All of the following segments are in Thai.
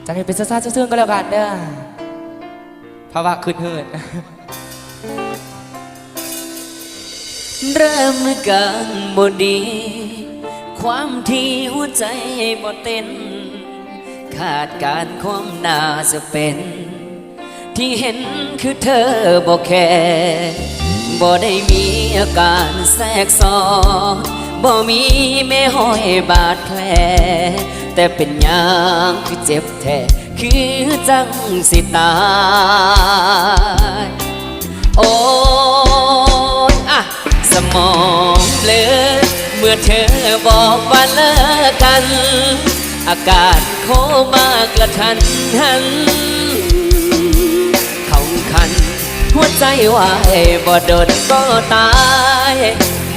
จะให้เป็นซาๆซื่อๆก็แล้วกันเด้อเพราะว่าคืนเหินเริ่มกันบ่ดีความที่หัวใจบ่เต้นขาดการความน่าจะเป็นที่เห็นคือเธอบ่แค่บ่ได้มีอาการแทรกซ้อนบ่มีแม่ห้อยบาดแผลแต่เป็นอย่างคือเจ็บแท้คือจังสิตายโอ้ยอะสมองเบลอเมื่อเธอบอกว่าเลิกกันอาการโคมากระทันหันเขาคันหัวใจวายบ่โดนก็ตาย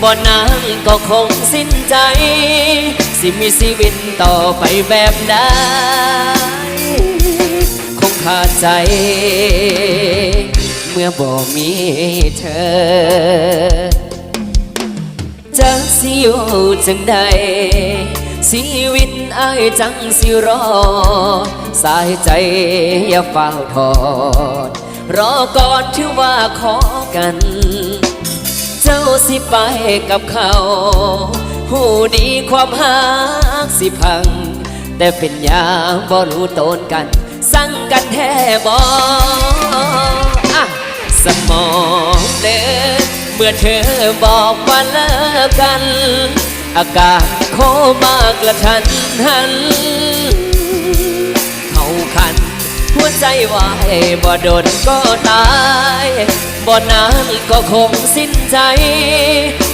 บ่นานก็คงสิ้นใจสิมีชีวิตต่อไปแบบใดคงขาดใจเมื่อบ่มีเธอจะสิอยู่จังใดชีวิตอ้ายจังสิรอสายใจอย่าเฝ้าทอดรอก่อนถือว่าขอกันเจ้าสิไปกับเขาหูดีความหักสิพังแต่เป็นอย่างบ่รู้ตนกันสั่งกันแท้บ่สมองเดินเมื่อเธอบอกว่าเลิกกันอาการโคมากระทันหันเขาคันหัวใจวายบ่โดนก็ตายบ่นานก็คงสิ้นใจ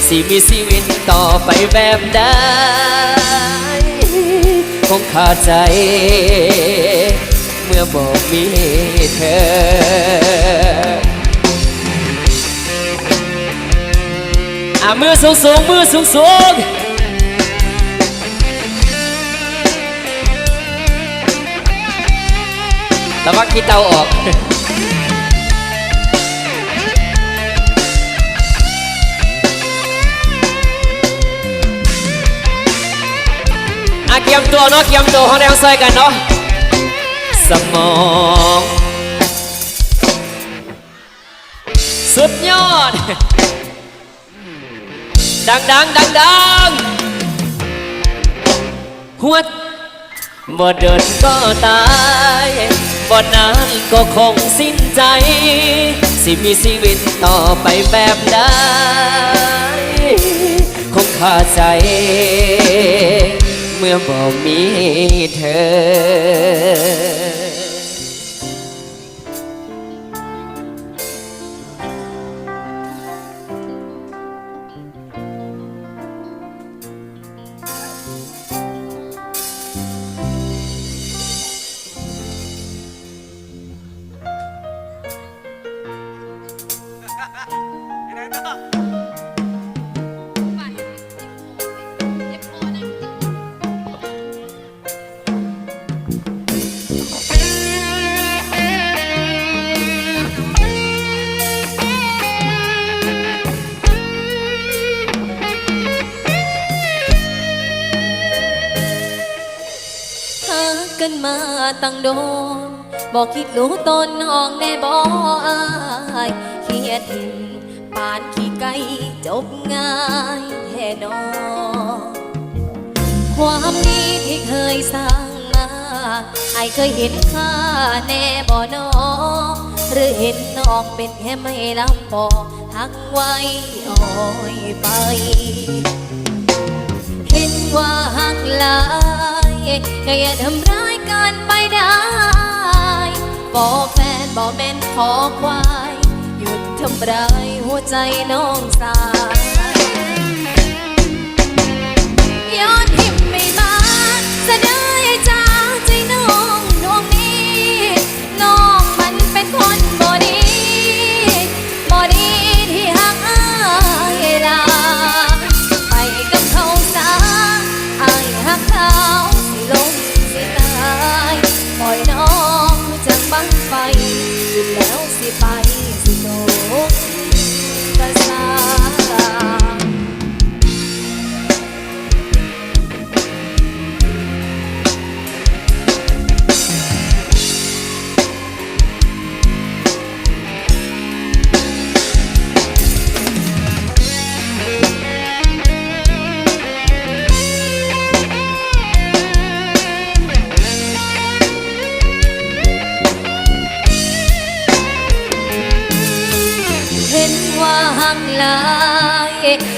สิมีชีวิตต่อไปแบบใดคงขาดใจเมื่อบ่มีเธอมือสูงมือสูงระวังขี้เตาออกเกี่ยมตัวเนาะเกี่ยมตัวเขาแนวใส่กันเนาะสมองสุดยอดดังหัวบ่เดินก็ตายบ่นานก็คงสิ้นใจสิมีชีวิตต่อไปแบบใดคงขาดใจเมื่อบ่มีเธอกันมาตั้งโดนบอกคิดรู้ตนน้องแน่บ่อายเขียดถิ่นปานขี้ไก่จบง่ายแท้นอความดีที่เคยสร้างมาอายเคยเห็นค่าแน่บ่นอหรือเห็นน้องเป็นแค่ไม่ลำพอหักไว้อ้อยไปเห็นว่าหักหลายก็อย่าทำร้ายกันไปได้บอกแฟนบอกแม่นขอควายหยุดทำร้ายหัวใจน้องสายย้อนทิมไม่มาจะได้จากใจน้องดวงนี้น้องมันเป็นคนบ่ดีบ่ดีที่หักอายลาไปกับเขาซะอายหักเขาลงสิตายปล่อยน้องจากบังไฟแล้วสิไปสิโตกกระซา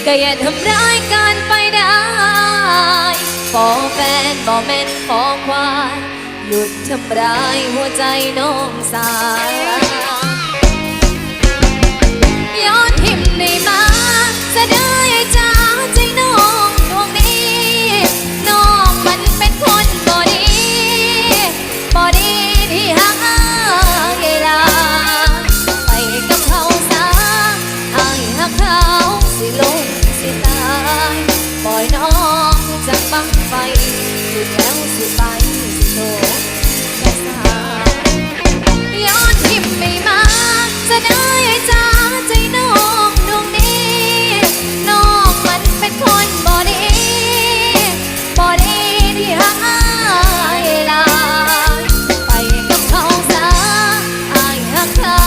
ก็อย่าทำร้ายกันไปได้ฟอแฟนบ่แม่นฟอควายหยุดทำร้ายหัวใจน้องสาวย้อนทิมได้มาจะได้จากใจน้องดวงนี้น้องมันเป็นคนบ่ดีบ่ดีที่หาเวลาไปกับเขาซะอายหักเขาสิลงสิตายปล่อยน้องจากบังไฟจุดแล้วสิไปสิโตกระสายย้อนทิมไม่มาจะได้จากใจน้องดวงนี้น้องมันเป็นคนบ่ดีบ่ดีที่หาเวลาไปกับเขาซะอายหักเขา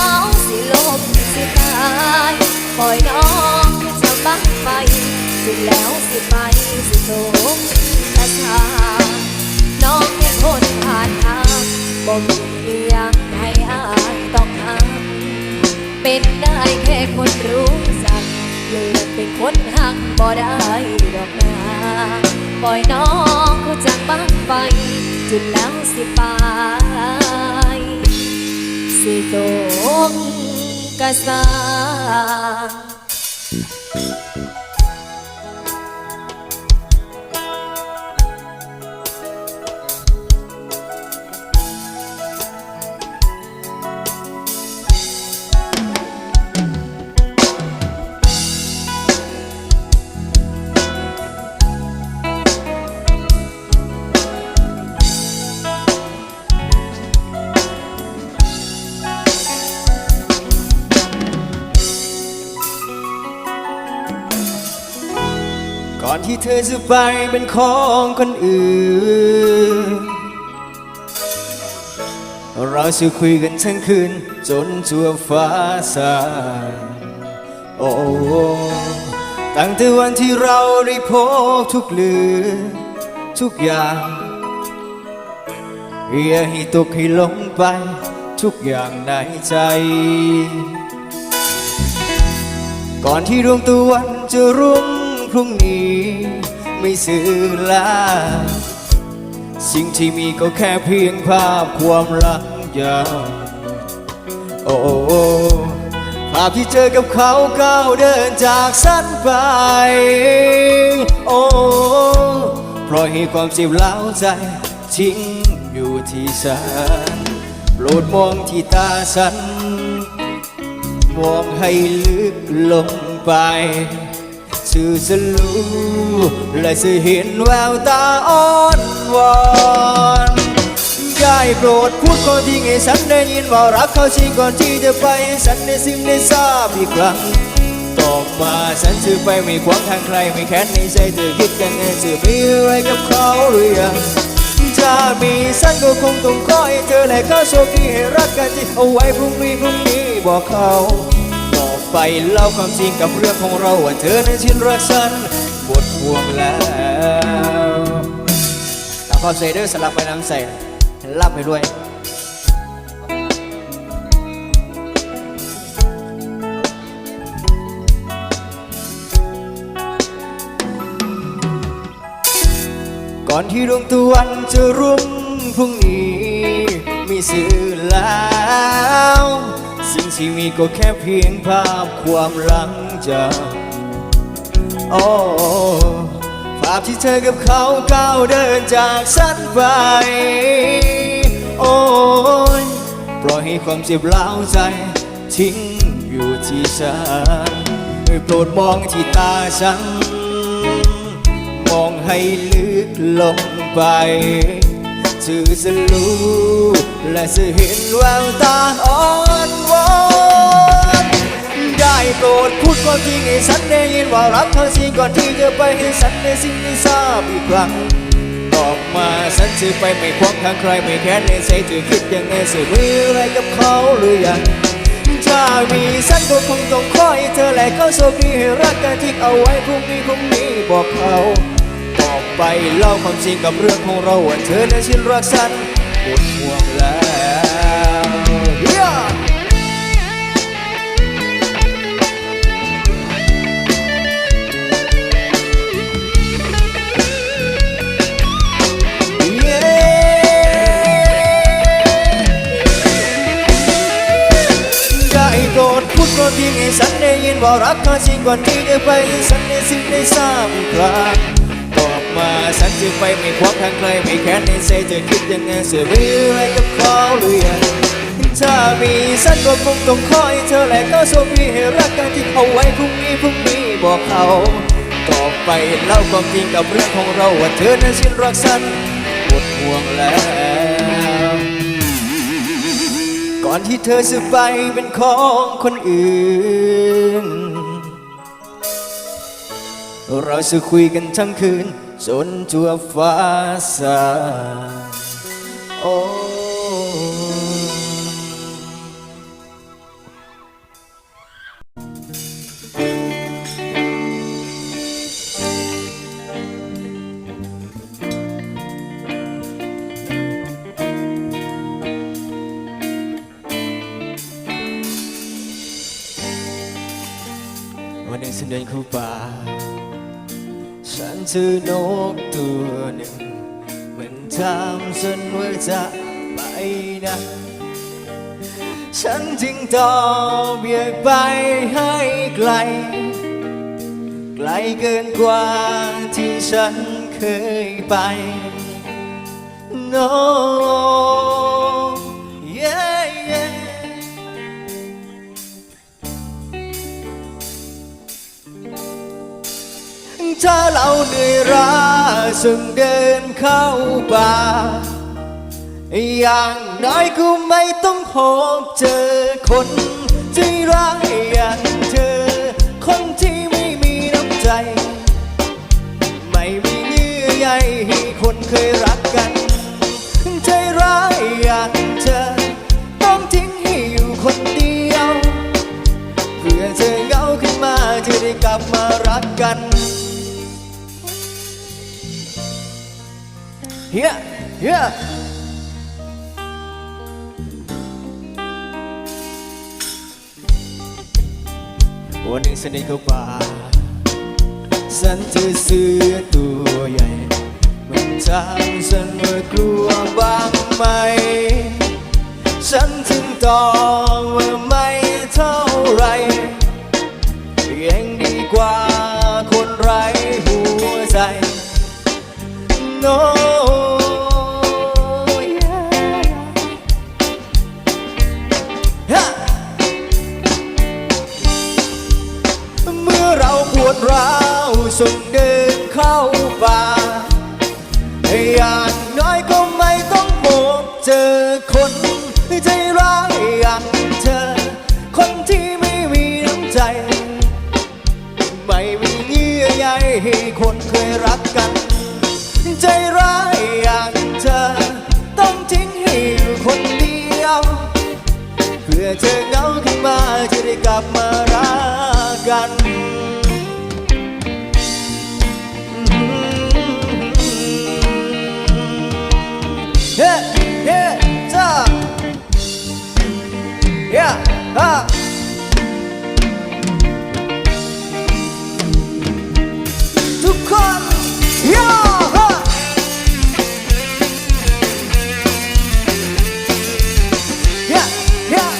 สิลมสิตายปล่อยน้องจะบังไฟจุดแล้วสิไปสิโตกระสายน้องเป็นคนผ่านทางบ่มีอย่างให้อายต้องห้ามเป็นได้แค่คนรู้จักเลือกเป็นคนหักบ่ได้ดอกนาปล่อยน้องเขาจากบ้างไปจุดแล้วสิไปสิตกกระสาย ก่อนที่เธอจะไปเป็นของคนอื่นเราจะคุยกันทั้งคืนจนทั่วฟ้าสางโอ้ตั้งแต่วันที่เราได้พบทุกเรื่องทุกอย่างอย่าให้ตกให้หลงไปทุกอย่างในใจก่อนที่ดวงตะวันจะรุ่งพรุ่งนี้ไม่สื่อลาสิ่งที่มีก็แค่เพียงภาพความรักยาวโอ้ภาพที่เจอกับเขาก้าวเดินจากฉันไปโอ้เพราะให้ความเจ็บร้าวใจทิ้งอยู่ที่ฉันโปรดมองที่ตาฉันมองให้ลึกลงไปจะรู้และจะเห็นแววตาอ่อนวอนได้โปรดพูดความจริงให้ฉันได้ยินว่ารักเขาจริงก่อนที่จะไปให้ฉันได้สิ้นได้ทราบอีกครั้งต่อมาฉันจะไปไม่ขวางทางใครไม่แค้นในใจเธอคิดยังไงจะมีอะไรกับเขาหรือยังถ้ามีฉันก็คงต้องขอให้เธอและเขาโชคดีให้รักกันจริงเอาไว้พรุ่งนี้บอกเขาไปเล่าความจริงกับเรื่องของเราว่าเธอนั้นชินรักฉันหมดห่วงแล้วตามความใส่เด้อสลับไปน้ำใส่รับไปด้วยก่อนที่ดวงตะวันจะรุ่งพรุ่งนี้มีสื่อแล้วสิ่งที่มีก็แค่เพียงภาพความหลังจากโอ้ภาพที่เธอกับเขาก้าวเดินจากฉันไปโอ้ยปล่อยให้ความเจ็บร้าวใจทิ้งอยู่ที่ฉันโปรดมองที่ตาฉันมองให้ลึกลงไปจะรู้และจะเห็นแววตาอ่อนวอนได้โปรดพูดความจริงให้ฉันได้ยินว่ารักเธอจริงก่อนที่จะไปให้ฉันได้สิ่งที่ทราบอีกครั้งต่อมาฉันจะไปไม่ขวางทางใครไม่แค้นในใจเธอคิดยังไงจะมีอะไรกับเขาหรือยังถ้ามีฉันก็คงต้องขอให้เธอและเขาโชคดีให้รักกันทิ้งเอาไว้พรุ่งนี้บอกเขาไปเล่าความจริงกับเรื่องของเราว่าเธอนั้นชินรักฉันหมดห่วงแล้ว ว่ารักเธอจริงก่อนที่จะไปฉันในสิ่งได้ทราบคราตอบมาฉันจะไปไม่ควักทางใครไม่แค้นในใจเธอคิดยังไงเสียไปอะไรกับเขาหรือยังถ้ามีฉันก็คงต้องคอยเธอแหละก็โชคดีให้รักกันที่เอาไว้พรุ่งนี้บอกเขาต่อไปเล่าความจริงกับเรื่องของเราว่าเธอนั้นสิ้นรักฉันหมดห่วงแล้วก่อนที่เธอจะไปเป็นของคนอื่นเราจะคุยกันทั้งคืนจนทั่วฟ้าสางโอ้วันหนึ่งฉันเดินเข้าป่าฉันเจอนกตัวหนึ่งมันถามฉันว่าจะไปไหนฉันจึงตอบอยากไปให้ไกลไกลเกินกว่าที่ฉันเคยไป No yeah yeahถ้าเราเหนื่อยล้าจึงเดินเข้าป่าอย่างน้อยก็ไม่ต้องพบเจอคนใจร้ายอย่างเธอคนที่ไม่มีน้ำใจไม่มีเยื่อใยให้คนเคยรักกันใจร้ายอย่างเธอต้องทิ้งให้อยู่คนเดียวเพื่อเธอเหงาขึ้นมาจะได้กลับมารักกันYeah, yeah. วันหนึ่งฉันเดินเข้าป่าฉันเจอเสือตัวใหญ่มันถามฉันว่ากลัวบ้างไหมฉันจึงตอบว่าไม่เท่าไรยังดีกว่าคนไร้หัวใจ Noปวดร้าวส่งเดินเข้าป่าอย่างน้อยก็ไม่ต้องพบเจอคนใจร้ายอย่างเธอคนที่ไม่มีน้ำใจไม่มีเยื่อใยให้คนเคยรักกันใจร้ายอย่างเธอต้องทิ้งให้อยู่คนเดียวเพื่อเธอเหงาขึ้นมาจะได้กลับมารักกัน Yeah, yeah, yeah, ah. ทุกคน yeah, ah. Yeah, yeah.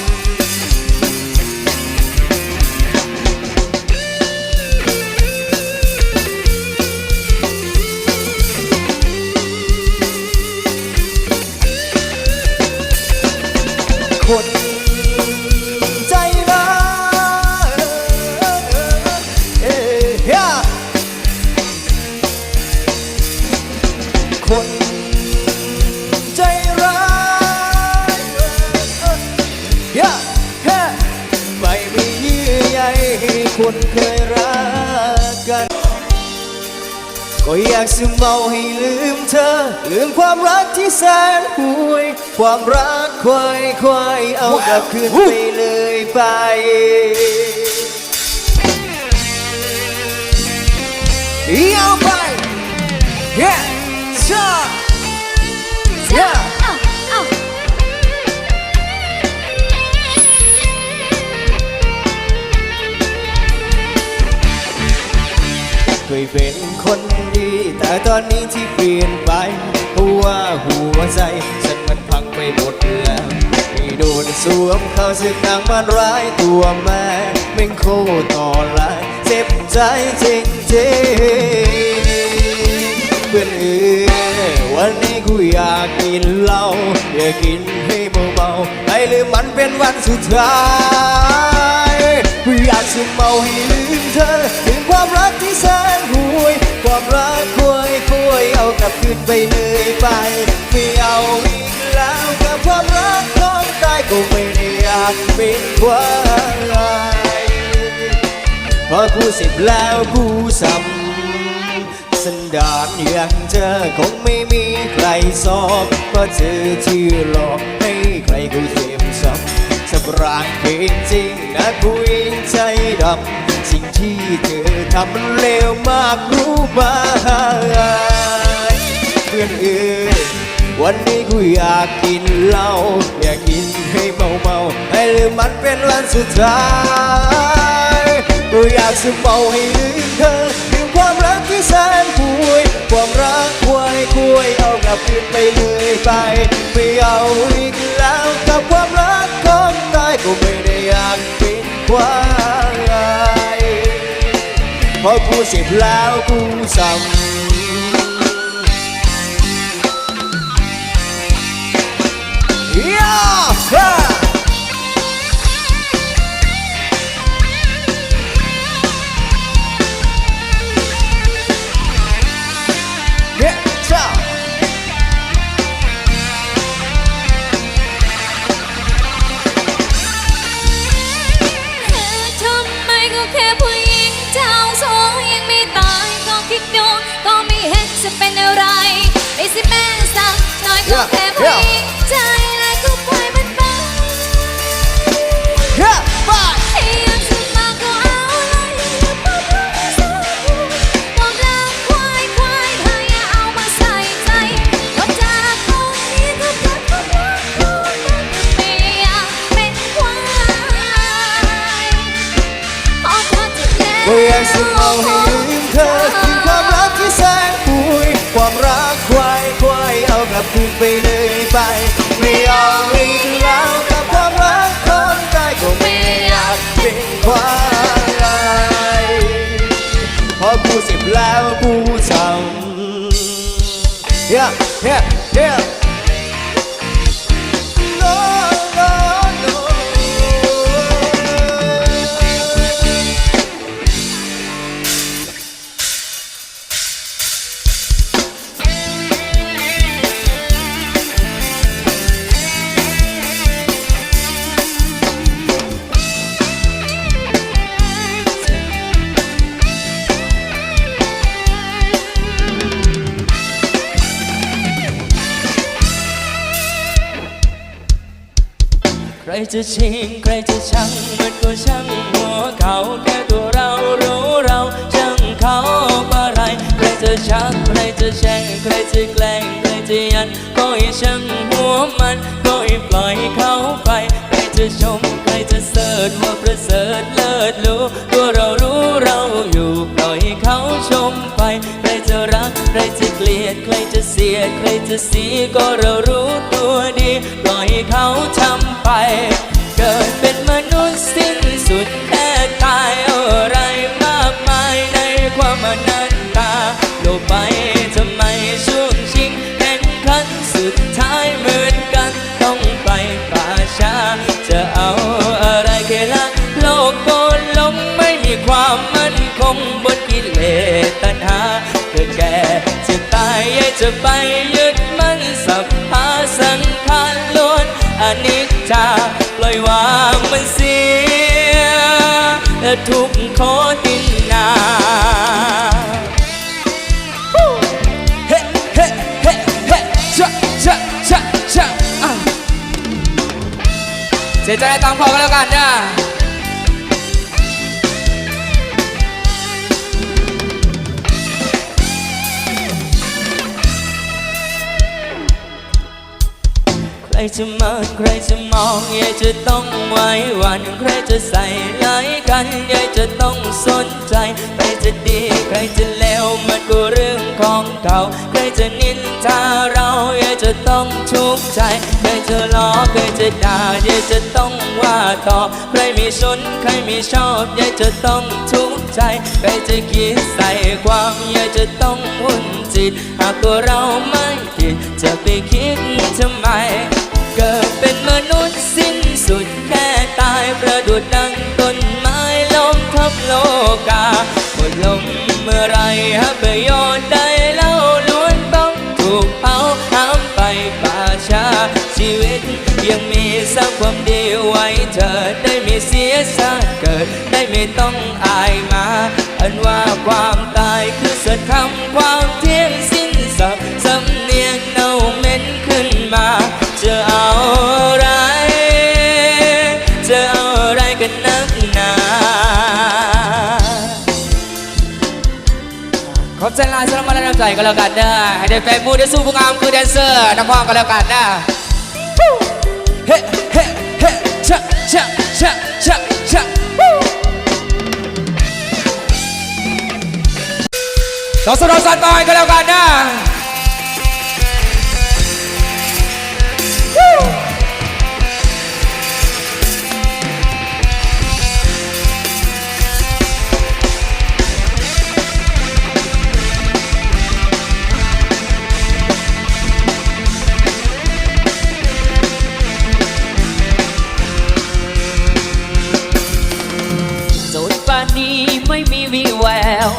คนใจร้ายคนใจร้ายไม่มีเยื่อใยให้คนเคยรักกันก็อยากจะเมาให้ลืมเธอลืมความรักที่แสนห่วยความรักควายเอากลับคืนไปเลยไปเอาไป yeah ชา yeah เคยเป็นคนดีแต่ตอนนี้ที่เปลี่ยนไปเพราะว่าหัวใจฉันมันพังไปหมดแล้วไม่ โดนสวมเข้าสึกนางมันร้ายตัวแม่แม่งโคต่อลายเจ็บใจจริงจริงเพื่อนวันนี้กูอยากกินเหล้าอยากกินให้เมาๆให้ลืมมันเป็นวันสุดท้ายกูอยากจะเมาให้ลืมเธอลืมความรักที่แสนห่วยความรักคุยเอากลับคืนไปเลยไปไม่เอาอีกแล้วกับความรักของตายก็ไม่ได้อยากเป็นควายพอกูเสร็จแล้วกูซ้ำสันดานอย่างเธอคงไม่มีใครสอบเพราะเธอที่หลอกให้ใครกูเจ็บซ้ำสับรางเพลงจริงนะผู้หญิงใจดำสิ่งที่เธอทำมันเลวมากรู้ไหมเพื่อนวันนี้กูอยากกินเหล้าอยากกินให้เมาให้ลืมมันเป็นวันสุดท้ายกูอยากจะเมาให้ลืมเธอลืมความรักที่แสนห่วยความรักคุยเอากลับคืนไปเลยไปไม่เอาอีกแล้วกับความรักของตายก็ไม่ได้อยากเป็นควายพอกูเสร็จแล้วกูซ้ำจะเป็นอะไรไม่สิแม่สักหน่อยก็แค่ผู้หญิงใจและก็ปล่อยมันไปอยากจะมาก็เอาเลยอย่าพูดไม่ใช่ความรักควายเธออย่าเอามาใส่ใจนอกจากตรงนี้ก็เกิดความรักไม่อยากเป็นควายขอโทษที่แล้วก็อยากจะเอาให้ลืมเธอลืมความรักที่แสนความรักควายเอากลับคืนไปเลยไปไม่เอาอีกแล้วกับความรักของใจก็ไม่อยากเป็นควายพอกูเสร็จแล้วกูทำ yeah yeah yeah no no no ใครจะชิงใครจะชังมันก็ช่างหัวเขาแค่ตัวเรารู้เราช่างเขาอะไรใครจะชักใครจะแช่งใครจะแกล้งใครจะยันก็ให้ช่างหัวมันก็ให้ปล่อยเขาไปใครจะชมใครจะเสิร์ชว่าประเสริฐเลิศรู้ตัวเรารู้เราอยู่ปล่อยเขาชมไปใครจะรักใครจะเกลียดใครจะเสียดใครจะสีก็เรารู้ตัวดีปล่อยเขาทำไปเกิดเป็นมนุษย์สิ้นสุดแค่ตายอะไรมากมายในความอนัตตาโลกไปทำไมช่วงชิงแข่งขันสุดท้ายเหมือนกันต้องไปป่าช้าจะเอาอะไรแค่ละโลกโกนลงไม่มีความมั่นคงบนกิเลสตัณหาเกิดแก่จะตายจะไปยึดมั่นสัพพะสังขารล้วนอนิจจาปล่อยวางมันเสียทุกโคตินนาเฮ้เฮ้เฮ้เฮ้ชะชะชะชะเสียใจตามพอกันแล้วกันนะใครจะมาใครจะมองอยากจะต้องไว้วันใครจะใส่ร้ายกันอยากจะต้องสนใจใคร จะดีใครจะเลวมันก็เรื่องของเขาใครจะนินทาเราอย่าจะต้องทุกข์ใจใครจะล้อใครจะด่าอย่าจะต้องว่าต่อใครมีชนใครมีชอบอย่าจะต้องทุกข์ใจใครจะคิดใส่ความอย่าจะต้องวุ่นจิตหากตัวเราไม่ผิดจะไปคิดทำไมเกิดเป็นมนุษย์สิ้นสุดแค่ตายประดุจดังต้นไม้ล้มทับโลกาหมดลมเมื่อไรหาประโยชน์ใดเล่าล้วนต้องถูกเผาห้ามไปป่าช้าชีวิตยังมีสร้างความดีไว้เธอได้ไม่เสียชาติเกิดได้ไม่ต้องอายมาอันว่าความตายคือสัจธรรมความเที่ยงสิ้นสับสำเนียงเน่าเหม็นขึ้นมาจะเอาอะไรจะเอาอะไรกันนักหนาขอบใจลายสำหรับมาแรงน้ำใจก็แล้วกันนะให้ได้แฟนมูได้สู้ผู้งามคือแดนเซอร์นักร้องก็แล้วกันนะเฮ้เฮ้เฮ้ชะชะชะชะชะเราสนองสันบอยก็แล้วกันนะนี้ไม่มีวี่แวว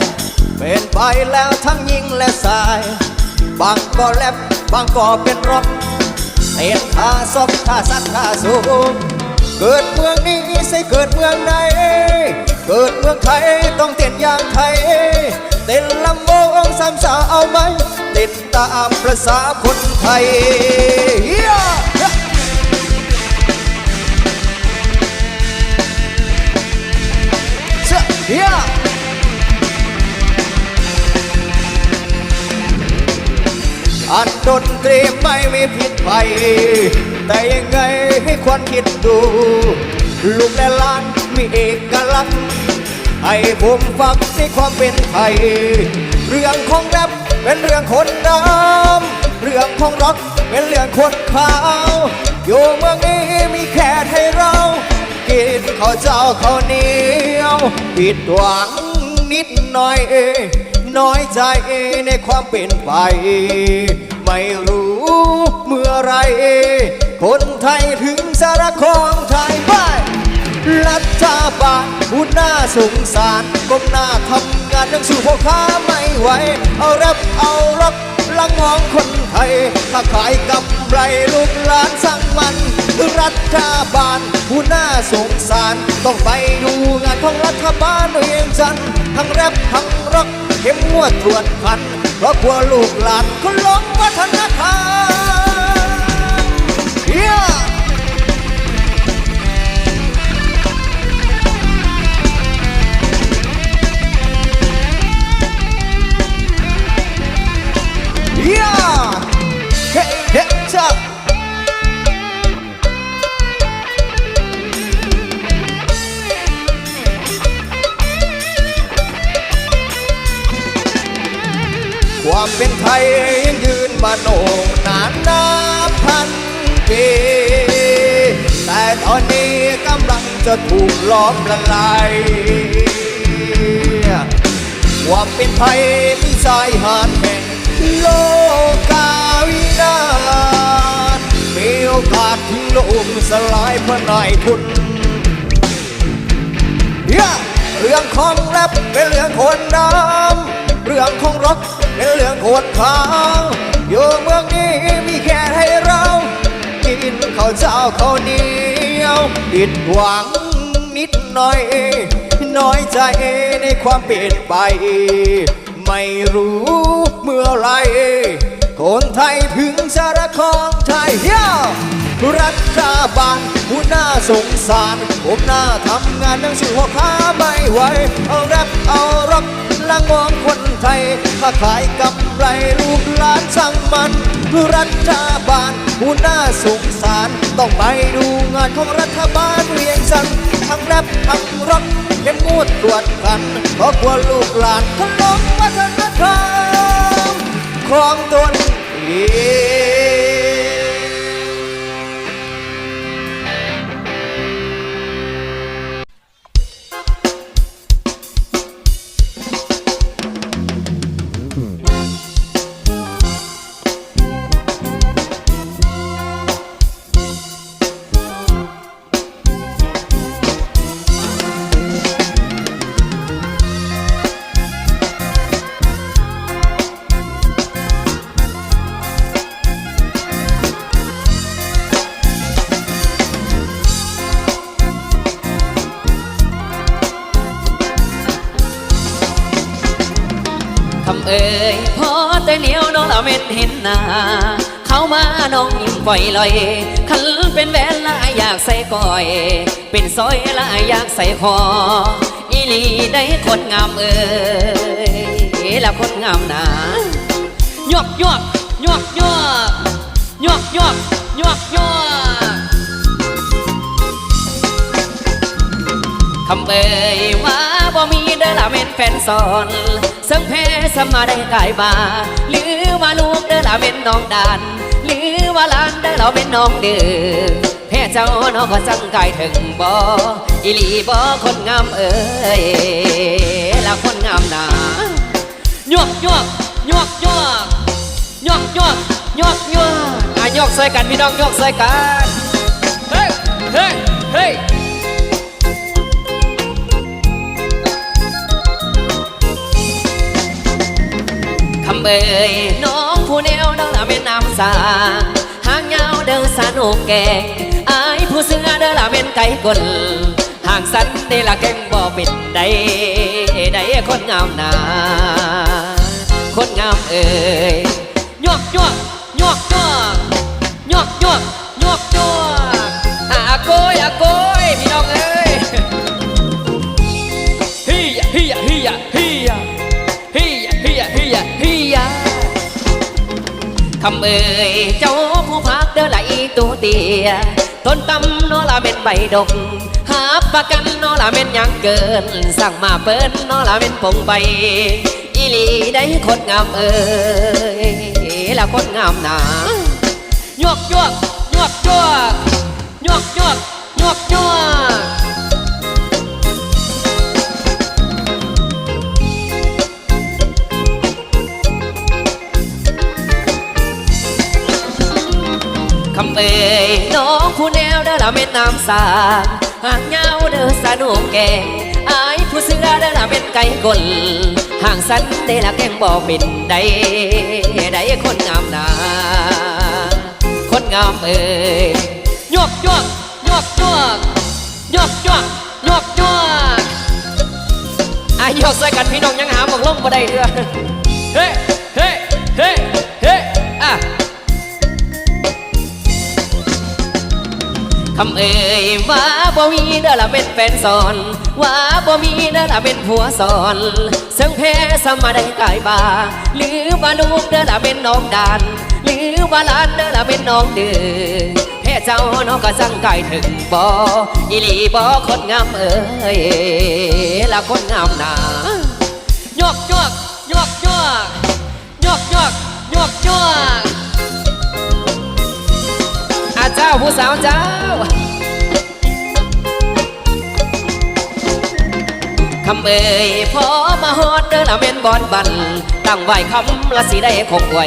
เป็นไปแล้วทั้งยิงและสายบางก็แลบบางก็เป็นรถเต้นท่าซบท่าซักท่าสูงเกิดเมืองนี้ใช่เกิดเมืองไหนเกิดเมืองไทยต้องเต้นอย่างไทยเต้นลำวงสามสาวเอาไหมเต้นตามประสาคนไทยอันดนตรีไม่มีผิดไปแต่ยังไงให้ควรคิดดูลูกและหลานมีเอกลักษณ์ให้ผมฟังในความเป็นไทยเรื่องของแรปเป็นเรื่องคนดำเรื่องของร็อกเป็นเรื่องคนขาวอยู่เมืองนี้มีแค่ให้เรากินข้าวเจ้าข้าวเหนียวผิดหวังนิดหน่อยน้อยใจในความเป็นไปไม่รู้เมื่อไรคนไทยถึงสารของไทยไปรัฐบาลผู้น่าสงสารก้มหน้าทำงานยังสู้พ่อค้าไม่ไหวเอาแรปเอาร็อกลังมองคนไทยถ้าขายกำไรลูกหลานสั่งมันรัฐบาลผู้น่าสงสารต้องไปดูงานของรัฐบาลเวียงจันทร์ทั้งแรปทั้งร็อกเข้มงวดตรวจคันเพราะกลัวลูกหลานคนหลงวัฒนธรรมเฮ้เฮ้จ้าความเป็นไทยยังยืนมาโหน่งนานนับพันปีแต่ตอนนี้กำลังจะถูกล้อมละลายความเป็นไทยมีสายหาดแห่งโลกาวินาศมีโอกาสถึงล่มสลายเพราะนายทุนเรื่องของแรปเป็นเรื่องคนดำเรื่องของร็อกเป็นเรื่องคนขาวอยู่เมืองนี้มีแค่ให้เรากินข้าวเจ้าข้าวเหนียวผิดหวังนิดหน่อยน้อยใจในความเปลี่ยนไปไม่รู้เมื่อไรคนไทยถึงสารของไทยรัฐบาลผู้น่าสงสารผมน่าทำงานหนังสือหัวค้าไม่ไหวเอาแรปเอาร็อก ละงองคนไทยถ้าขายกำไรลูกหลานช่างมันรัฐบาลผู้น่าสงสารต้องไปดูงานของรัฐบาลเวียงจันทร์ทั้งแรปทั้งร็อกเข้มงวดตรวจคันเพราะกลัวลูกหลานทะลงวัฒนธรรมของตนเอง คำเอ่ยพอแต่เหลียวน้องละเม็ดเห็นหน้าเข้ามาน้องยิ้มปล่อยลอยคันเป็นแหวนละอยากใส่ก้อย เป็นสร้อยละอยากใส่คออีหลีได้คนงามเอ่ยละคนงามหนายวกยวกยวกยวกยวกยวกยวกยวกคำเอ่ยว่าบ่มีเด้อละเม็ดแฟนสอนเสิงเพสมาได้กายบาหรือว่าลูกเด้อละเม็ดน้องดานหรือว่าหลานเด้อละเม็ดน้องเดือแพ่เจ้าน้องก็จังกายถึงบ่อีหลีบ่คนงามเอ่ยละคนงามหนายวกยวกยวกยวกยวกยวกยวกยวกยกใส่กันพี่น้องยกใส่กันเฮ้ยเฮ้ยเฮ้ยคำเอ่ยน้องผู้แนวดังละเป็นน้ำสาหางยาวเดินสนุกแกงอายผู้เสือเดินละเป็นไก่กลห่างสันเดละแกงบ่ปิดได้ได้คนงามหนาคนงามเอ่ยยวกยวกยวกยวกยวกยวกยวกยวกอาโกยอาโกยพี่น้องเอ้ยฮิยะฮิยะฮิยะฮิยะฮิยะฮิยะฮิยะฮิยะคำเอ่ยเจ้าผู้พักเดินไหลตัวเตียต้นตำนอละเป็นใบดกหาประกันนอละเป็นยังเกินสั่งมาเปิ้นนอละเป็นปงใบอีหลีได้คนงามเอ่ยละคนงามหนายวกยวกยวกยวกยวกยวกยวกยวกคำเอ่ยน้องผู้แนวเด้อละเป็นน้ำสาหางยาวเด้อสนุกแกงอายผู้เสือเด้อละเป็นไก่กลห่างสันเดละแกงบ่เป็นได้ได้คนงามหนาคนงามเอ่ยยวกยวกยวกยวกยวกยวกยวกยวกยกใส่กันพี่น้องยังหาหมองลงบ่ได้เด้อเฮ้เฮ้เฮ้เฮ้คำเอ่ยว่าบ่มีเด้อละเป็นแฟนสอนว่าบ่มีเด้อละเป็นผัวสอนเสิงเพสมาได้กายบาหรือว่าลูกเด้อละเป็นน้องดานหรือว่าหลานเด้อละเป็นน้องเดือแพ่เจ้าน้องก็จังกายถึงบ่อีหลีบ่คนงามเอ่ยละคนงามหนายวกยวกยวกยวกยวกยวกยวกยวกเจ้าผู้สาวเจ้าคำเอ่ยพอมาฮอดเด้อละเม่นบอนบันตั้งไว้คำละสิได้คงไว้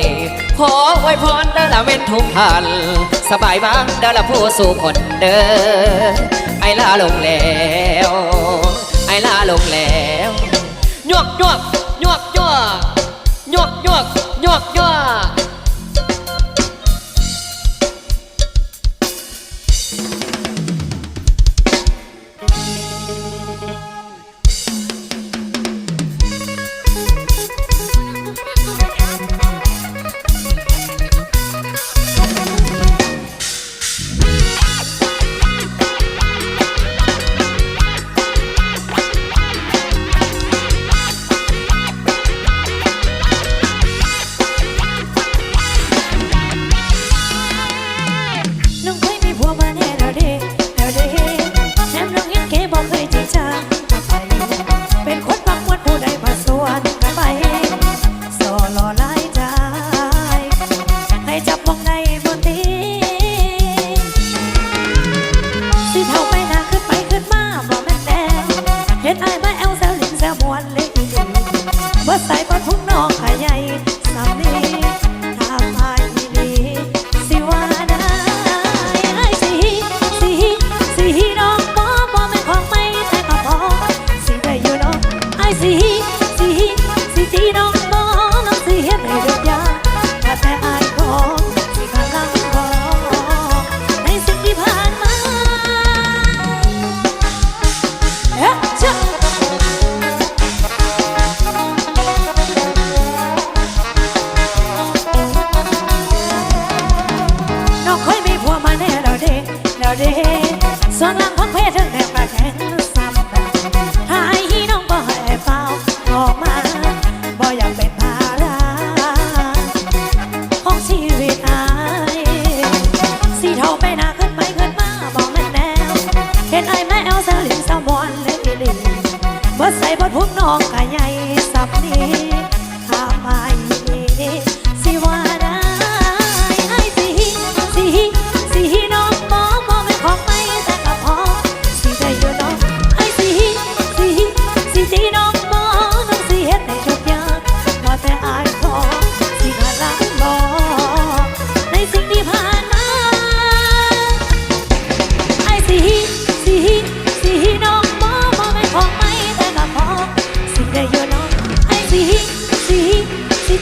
ขอไว้พรเด้อละเม่นทุกท่านสบายบ้างเด้อละผู้สู่คนเด้อไอ้ลาลงแล้วไอ้ลาลงแล้วยวกยวกยวกยวกยวกยวกยวกยวก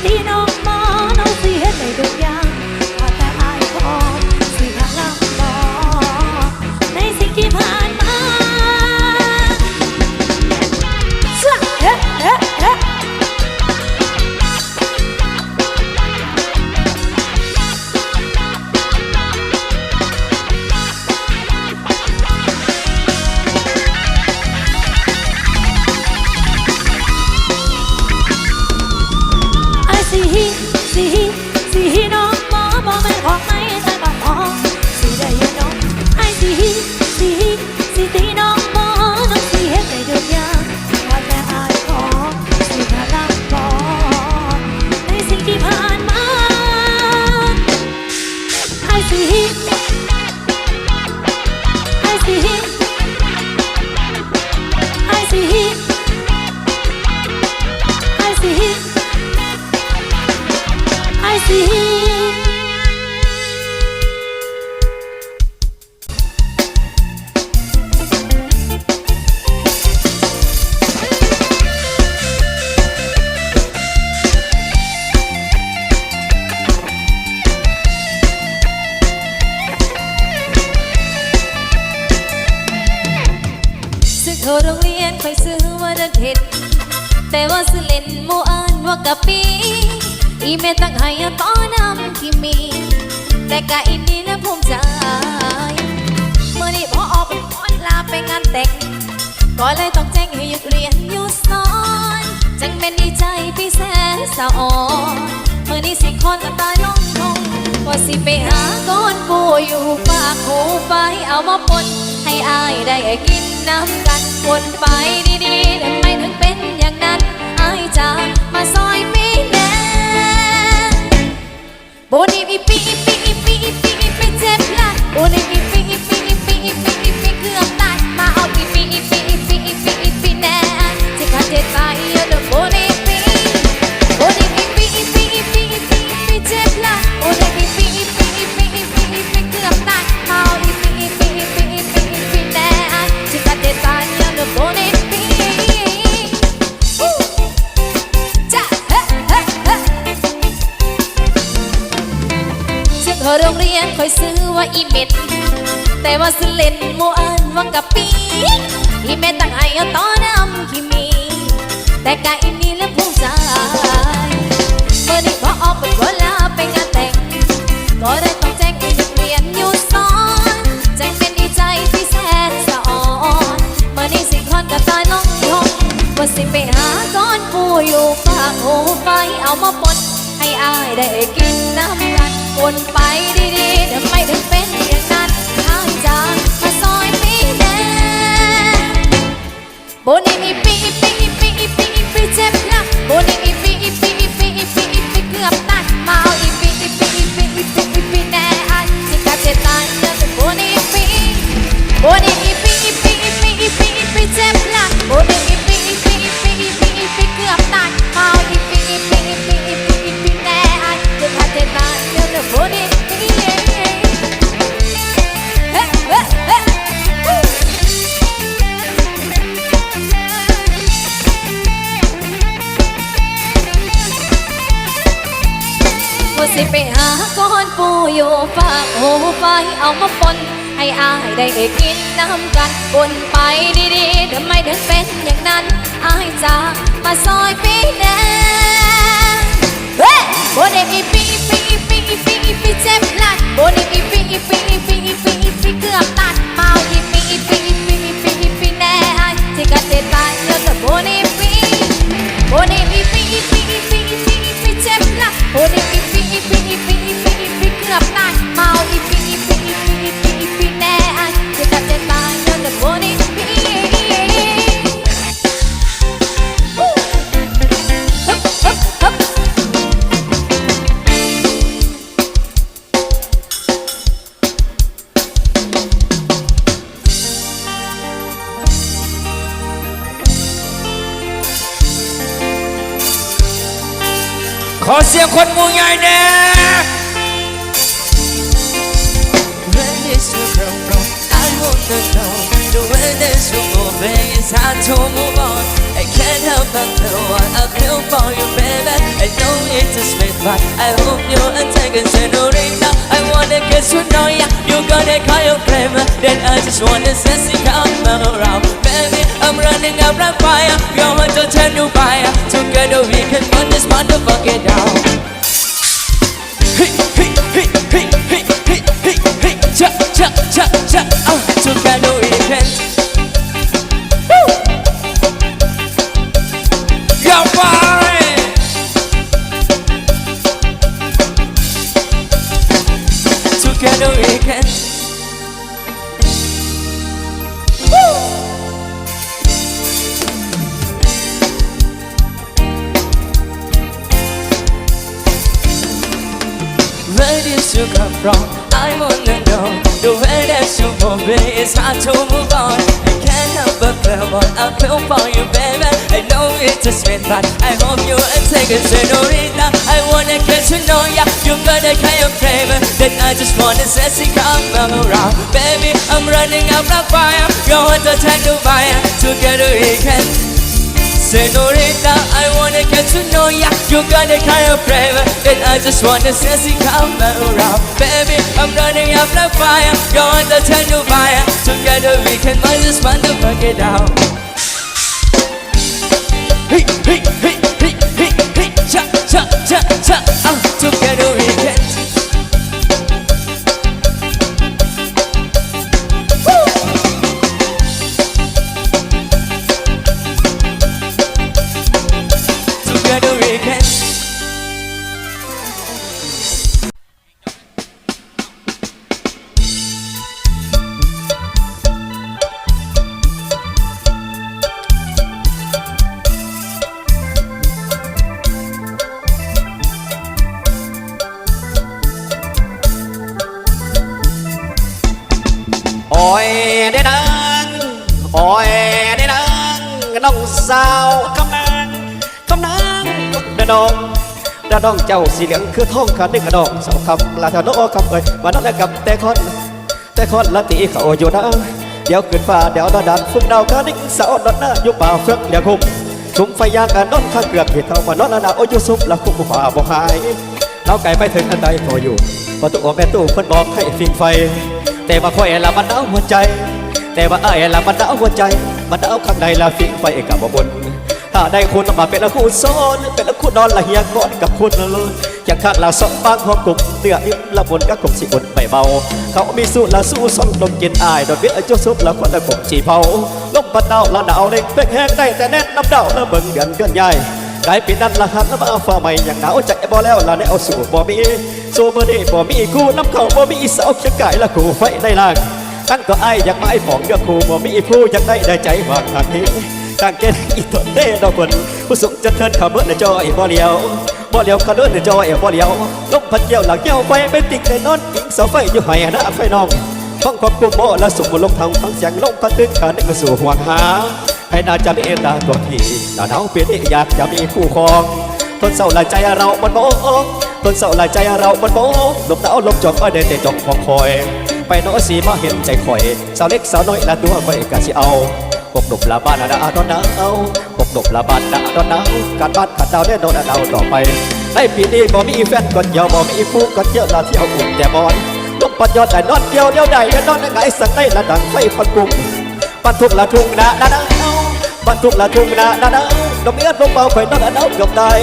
ตีน้องหมอน้องสิเฮ็ดได้ทุกอย่างว่าแต่อายพอสิพาลำบ่ในสิ่งที่ผ่านมาเฮ้เฮ้เฮ้สิน้องหมอบอกแม่บอกไม่ใจบอกหมอสิได้ยินน้องไอ้สิตีน้องหมอน้องสิเฮ็ดได้ทุกอย่างว่าแต่อายขอสิพาลำบ่ในสิ่งที่ผ่านมาไอ้สิไอ้สิไอ้สิไอ้สิไอ้สิ ซื้อเข้าโรงเรียนค่อยซื้อว่าเดินเห็ดแต่ว่าซื้อเล่นหมู่อ่านว่ากะปีอีเมตั้งให้ต้อนำที่มีแต่กะอินดีและภูมิใจเมื่อนี้พอออกเป็นคนลาไปงานแต่งก็เลยต้องแจ้งให้หยุดเรียนหยุดสอนจังเป็นดีใจพี่แสนสะอ่อนเมื่อนี้สิคนก็ตายลงว่าสิไปหาก้อนปูอยู่ปากหูไปเอามาปนให้อายได้กินน้ำกันวนไปดีๆทำไมถึงเป็นอย่างนั้นอายจะมาซอยปีแน่โบนี่อีปีอีปีอีปีอีปีอีปีเจ็บหลังโบนี่อีปีอีปีอีปีอีปีอีปีเกือบตายมาเอาอีปีอีปีอีปีอีปีอีปีแน่จะขาดใจตายเดี๋ยวโบนี่ปีโบนี่อีปีอีปีอีปีอีปีอีปีเจ็บหลังโบนี่อีปีอีปีอีปีอีปีอีปีเกือบตายมาเอาอีปีอีปีอีปีอีปีอีปีแน่จะขาดใจตายเดี๋ยวโบนี่ปีโรงเรียนคอยซื้อว่าอีเม็ดแต่ว่าซื้อเล่นหมู่อ่านว่ากะปีอีเม็ดตั้งให้ต้อนำที่มีแต่กะอินนี่และภูมิใจเมื่อนี้พอออกเป็นเวลาไปงานแต่งก็ได้ต้องแจ้งให้หยุดเรียนหยุดสอนจังเป็นดีใจที่แสนสะอ่อนเมื่อนี้สิคอนก็ตายลงว่าสิไปหาก้อนปูอยู่ปากหูไปเอามาปนให้อายได้กินน้ำกันวนไปดีๆทำไมถึงเป็นอย่างนั้นทางจากมาซอยปีแดงโบนี่อีปีอีปีอีปีอีปีอีปีเจ็บหลังโบนี่อีปีอีปีอีปีอีปีอีปีเกือบตายมาเอาอีปีอีปีอีปีอีปีอีปีแน่อันจะกัดเจ็บตายจะเป็นโบนี่อีปีโบนี่อีปีอีปีอีปีอีปีอีปีเจ็บหลังโบนี่อีปีอีปีอีปีอีปีอีปีเกือบตายมาเอาอีปีอีปีอีปีอีปีอีปีแน่อันจะกัดเจ็บตายจะเป็นโบนี่สิไปหาก้อนปูอยู่ฝากหูไปเอามาปนให้อายได้กินน้ำกันปนไปดีๆทำไมถึงเป็นอย่างนั้นอายจะมาซอยปีแดงเฮ้โบเด็กอีปีอีปีอีปีอีปีอีปีเจ็บหลังโบเด็กอีปีอีปีอีปีอีปีอีปีเกือบตายมาเอาอีปีอีปีอีปีอีปีอีปีแน่อายที่กัดเจ็บตายแล้วแต่โบเด็กปีโบเด็กอีปีอีปีอีปีอีปีอีปีเจ็บหลังโบเด็กอีปีอีปีอีปีอีปีอีปีเกือบตายมาเอาอีปีอีปีอีปีอีปีอีปีแน่อายที่กัดเจ็บตายแล้วแต่โบเด็กปีขอเสียงคนหมู่ใหญ่แน่ When this will go, I wanna know the way this will move. It's hard to move on. I can't help but feel what I feel for you, baby. I know it is made, but I hope you're taken, senorita. I wanna get to know ya. You gonna call your flame, then I just wanna say, come around, baby. I'm running up like fire. You want to turn you fire. Together we can burn this motherfucker down. Hey, hey, hey, hey, hey, hey, hey, hey, cha, cha, cha, cha. Together we can. Woo! Your body. Together we can. Where did you come from? I wanna know. The way that you move it is hard to move on. I can't help but feel what I feel for you, baby. I know it's a sweet, but I hope you are taken, senorita. I wanna get to know ya. You got a kind of flavor that I just wanna say, come around, baby. I'm running up like fire. You want to take to fire. Together we can. Senorita, I wanna get to know ya. You got a kind of flavor that I just wanna say, come around, baby. I'm running up like fire. You want to turn to fire. Together we can burn this motherfucker down. Hey, hey, hey, hey, hey, hey, cha, cha, cha, cha. Together we can. Together we can. Ôi đế nắng, ôi đế nắng, nông sao căm nắng đa đongเจ้าสีเหลืองคือทองขาดดึงกระดองสาวคำลาทาโนคำเอ่ยมาน้องได้กับแต่คนละตีเขาอยู่นะเดี๋ยวขึ้นฟ้าเดี๋ยวดาดันฟุ้งดาวขาดิ่งสาวดอนหน้าอยู่ป่าเฟืองเดี๋ยวคุมชุมไฟยางกันนอนข้างเกือบเหตุเท่ามานอนหน้าโอ้ยซุปละคุมฝ่าบ่หายเราไก่ไปถึงอันใดพออยู่ประตูแม่ตู้เพิ่นบอกให้ฟิงไฟแต่ว่าค่อยละมันหนาวหัวใจแต่ว่าไอ้ละมันหนาวหัวใจมันหนาวข้างในละฟิงไฟกับบ่บนถ้าได้คุณมาเป็นละคู่ซ้อนเป็นละคู่นอนละเฮียก่อนกับคุณเลยอย่างข้างละสองบางห้องกลุ่มเตื้ออิ่มละบนกับกลุ่มสิบนไม่เบาเขามีสู้ละสู้ซ้ำลมกินอายโดนเบี้ยจุดซุบละคนละกลุ่มจีเผาลมปัดดาวละหนาวเล็กเป็นแห้งได้แต่แน่นน้ำดาวละเบิ่งเดือนเกินใหญ่กลายเป็นนั่นละหันละมาฟ้าใหม่อย่างหนาวใจบ่แล้วละแนวสู่บ่มีสู้เมื่อนี้บ่มีคู่น้ำเขาบ่มีเสาเคียงกายละคู่ไฟในล่างตั้งก็ไออยากมาไอฝองเดือคู่บ่มีผู้อยากได้ใจวางทางนี้ต่างเกณฑ์อีตนเด้ดอกคนผู้สูงจะเทินขาเมื่อในจอยบ่เลียวขาเดินในจอยบ่เลียวลมพัดเกี่ยวหลังเกี่ยวไฟเป็นติ๊กในนอนอิงเสาไฟอยู่ให้หน้าไฟน้องฟังความกุมโมและสุ่มลงทางฟังเสียงลมพัดตึกขาหนึ่งสู่ห่วงหาให้น่าจะมีเอ็นดาตัวที่หนาวเปลี่ยนอยากจะมีคู่ครองทนเศร้าหลายใจเรามันโบทนเศร้าหลายใจเรามันโบลมหนาวลมจมก็ได้แต่จมของคอยไปโน้สีมาเห็นใจคอยสาวเล็กสาวน้อยละตัวคอยกะสิเอาปกดบละบ้านดาดอนหนาวปกดบละบ้านดาดอนหนาวการบ้านขัดดาวได้โดนดาวต่อไปในปีนี้บ่มีแฟนก่อนเดียวบ่มีคู่ก่อนเที่ยวลาเที่ยวอุ่นแต่บอลลมปัดยอดแต่นอนเดียวใดและนอนไงสักในละดังไฟฟันปุ่มปันทุกละทุ่งนาปันทุกละทุ่งนาดอกเบี้ยลมเบาไฟนอนหนาวเกือบตาย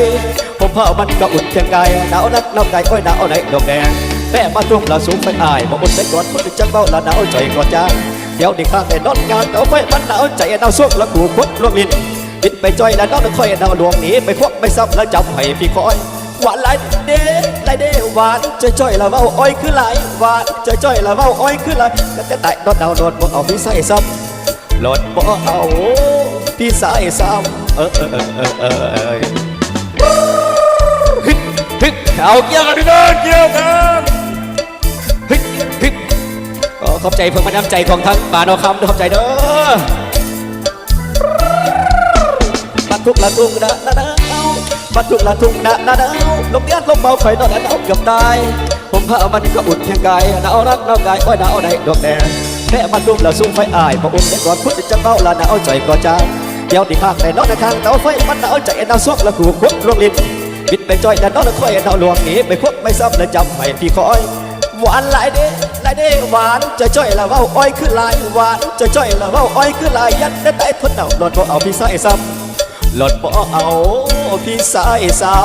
ผมเผามันก็อุ่นเพียงกายหนาวนักน้ำใจก้อยหนาวไหนดอกแดงแม่มาทุ่งละสูงไฟอายบ่อุ่นใจก่อนมันจังเบาละหนาวใจก่อนจ้าเดี๋ยวดีข้างในนอนงานเอาไฟมันหนาวใจหนาวสุกละกูคดลวงลิ้นบินไปจอยละนอนค่อยหนาวหลวงหนีไปควบไม่ซ้ำแล้วจับให้พี่คอยหวานหลายเด้หวานจ้อยละเบาอ้อยคือหลายหวานจ้อยละเบาอ้อยคือหลายก็แต่นอนหนาวโดนบ่เอาพี่ใส่ซ้ำหลดบ่เอาพี่ใส่ซ้ำเอาเกี่ยวกันพี่น้องเกี่ยวกันขอบใจเพื่อนน้ำใจของทั้งป่าโนคำขอบใจเด้อบัดทุกละทุ่งนะบัดทุกละทุ่งนะลมเย็นลมเบาไฟนอนหนาวเกือบตายผมผ้ามันก็อุ่นเพียงกายหนาวรักหนาวกายอ้อยหนาวในดอกแดงแค่มันลุ่มละสูงไฟอายพออุ่นได้ก่อนพุทธจะเบาละหนาวใจก็จ้าเดี๋ยวที่ข้างในนอนในข้างเตาไฟมันหนาวใจหนาวซวกละขู่ควบลวงลิ้น บิดไปจ้อยแต่น้องละค่อยดาวหลวงหนีไปพบไม่ซ้ำและจำให้พี่คอยหวานหลายเด้หวานจะจ้อยละเว้าอ้อยคือลายหวานจะจ้อยละเว้าอ้อยคือลายยัดได้แต่ทนเอาหลดบ่เอาพี่สายซ้ำหลดบ่เอาพี่สายซ้ำ